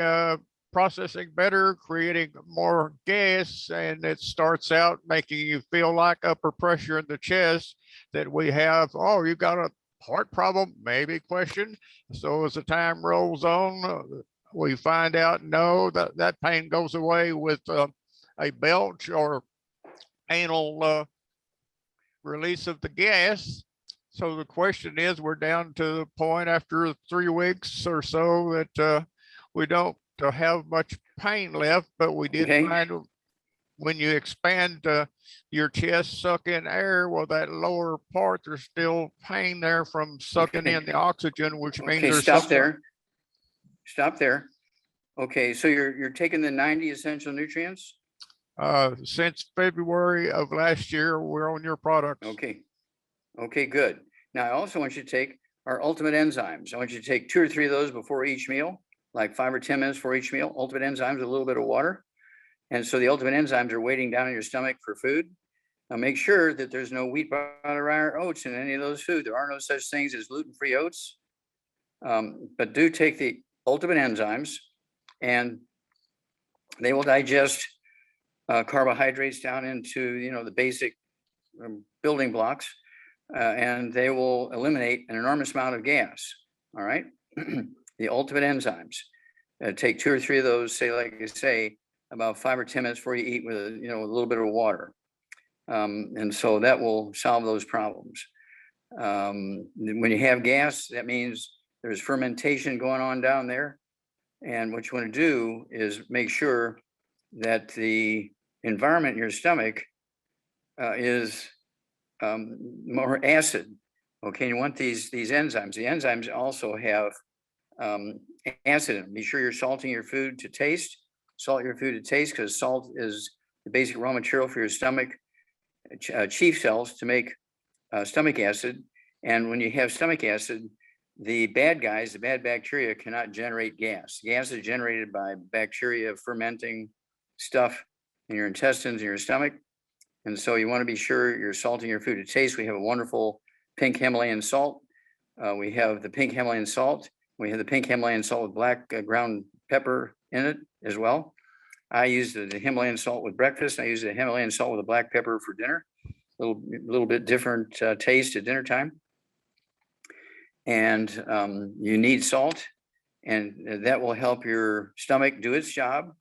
processing better, creating more gas, and it starts out making you feel like upper pressure in the chest that we have. Oh, you got a heart problem, maybe question. So as the time rolls on, we find out, no, that pain goes away with a belch or anal release of the gas. So the question is, we're down to the point after 3 weeks or so that we don't have much pain left, but we did find when you expand your chest, suck in air, well, that lower part, there's still pain there from sucking in the oxygen, which means there's stop there. Stop there. Okay, so you're taking the 90 essential nutrients? Since February of last year, we're on your products. Okay. Okay, good. Now I also want you to take our ultimate enzymes. I want you to take 2 or 3 of those before each meal, like 5 or 10 minutes for each meal. Ultimate enzymes, a little bit of water. And so the ultimate enzymes are waiting down in your stomach for food. Now make sure that there's no wheat, butter, rye, or oats in any of those foods. There are no such things as gluten-free oats. But do take the ultimate enzymes, and they will digest carbohydrates down into the basic building blocks, and they will eliminate an enormous amount of gas. All right. The ultimate enzymes. Take 2 or 3 of those, say, like I say, about 5 or 10 minutes before you eat with a little bit of water. And so that will solve those problems. When you have gas, that means there's fermentation going on down there. And what you want to do is make sure that the environment in your stomach is more acid. Okay, you want these enzymes. The enzymes also have acid in them. Be sure you're salting your food to taste. Salt your food to taste, because salt is the basic raw material for your stomach chief cells to make stomach acid. And when you have stomach acid, the bad guys, the bad bacteria, cannot generate gas. Gas is generated by bacteria fermenting stuff in your intestines, in your stomach. And so you want to be sure you're salting your food to taste. We have a wonderful pink Himalayan salt. We have the pink Himalayan salt. We have the pink Himalayan salt with black ground pepper in it as well. I use the Himalayan salt with breakfast. I use the Himalayan salt with the black pepper for dinner. Little bit different taste at dinner time. And you need salt, and that will help your stomach do its job.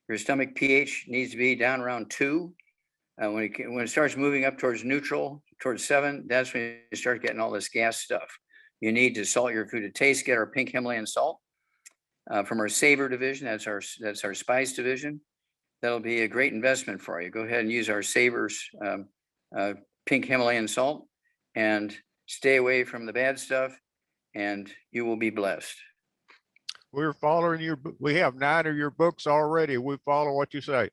Your stomach pH needs to be down around 2. When it starts moving up towards neutral, towards 7, that's when you start getting all this gas stuff. You need to salt your food to taste. Get our pink Himalayan salt from our Savor division. That's our spice division. That'll be a great investment for you. Go ahead and use our Savors pink Himalayan salt and stay away from the bad stuff, and you will be blessed. We're following we have 9 of your books already. We follow what you say.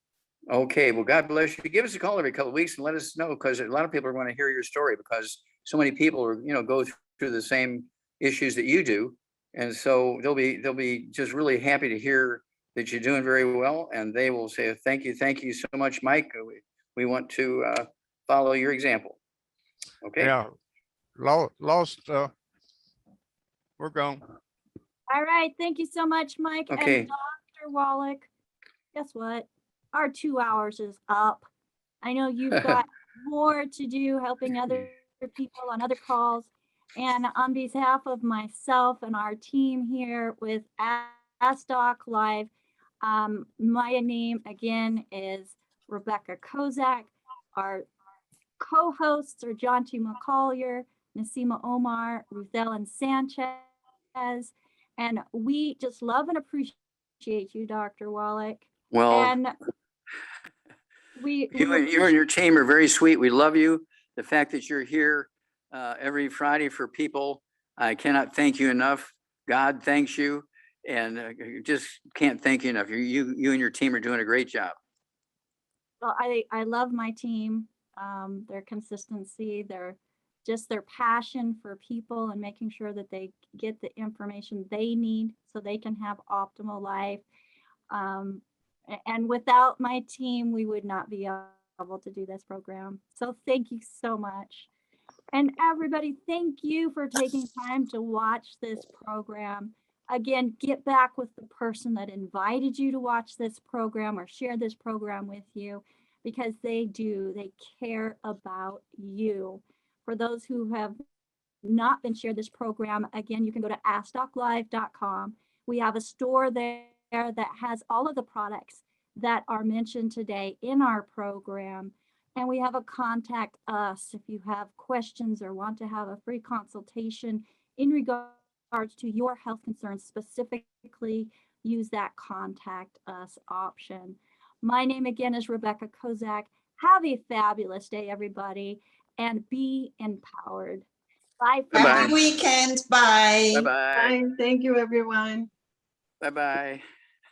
Okay, well, God bless you. Give us a call every couple of weeks and let us know, because a lot of people are going to hear your story, because so many people are, go through the same issues that you do. And so they'll be just really happy to hear that you're doing very well. And they will say, thank you so much, Mike. We want to follow your example. Okay. Yeah. Lost. We're gone. All right. Thank you so much, Mike. Okay. And Dr. Wallach, guess what? Our 2 hours is up. I know you've got more to do helping other people on other calls. And on behalf of myself and our team here with Ask Doc Live, my name again is Rebecca Kozak. Our co-hosts are John T. McCollier, Nasima Omar, Ruth Ellen Sanchez, and we just love and appreciate you, Dr. Wallach. Well, and you and your team are very sweet. We love you. The fact that you're here every Friday for people, I cannot thank you enough. God thanks you, and just can't thank you enough. You and your team are doing a great job. Well, I love my team, their consistency, their passion for people and making sure that they get the information they need so they can have optimal life. And without my team, we would not be able to do this program. So thank you so much. And everybody, thank you for taking time to watch this program. Again, get back with the person that invited you to watch this program or share this program with you, because they care about you. For those who have not been shared this program, again, you can go to AskDocLive.com. We have a store there that has all of the products that are mentioned today in our program. And we have a contact us if you have questions or want to have a free consultation in regards to your health concerns specifically. Use that contact us option. My name again is Rebecca Kozak. Have a fabulous day, everybody, and be empowered. Bye. Happy weekend. Bye. Bye-bye. Bye. Thank you, everyone. Bye-bye.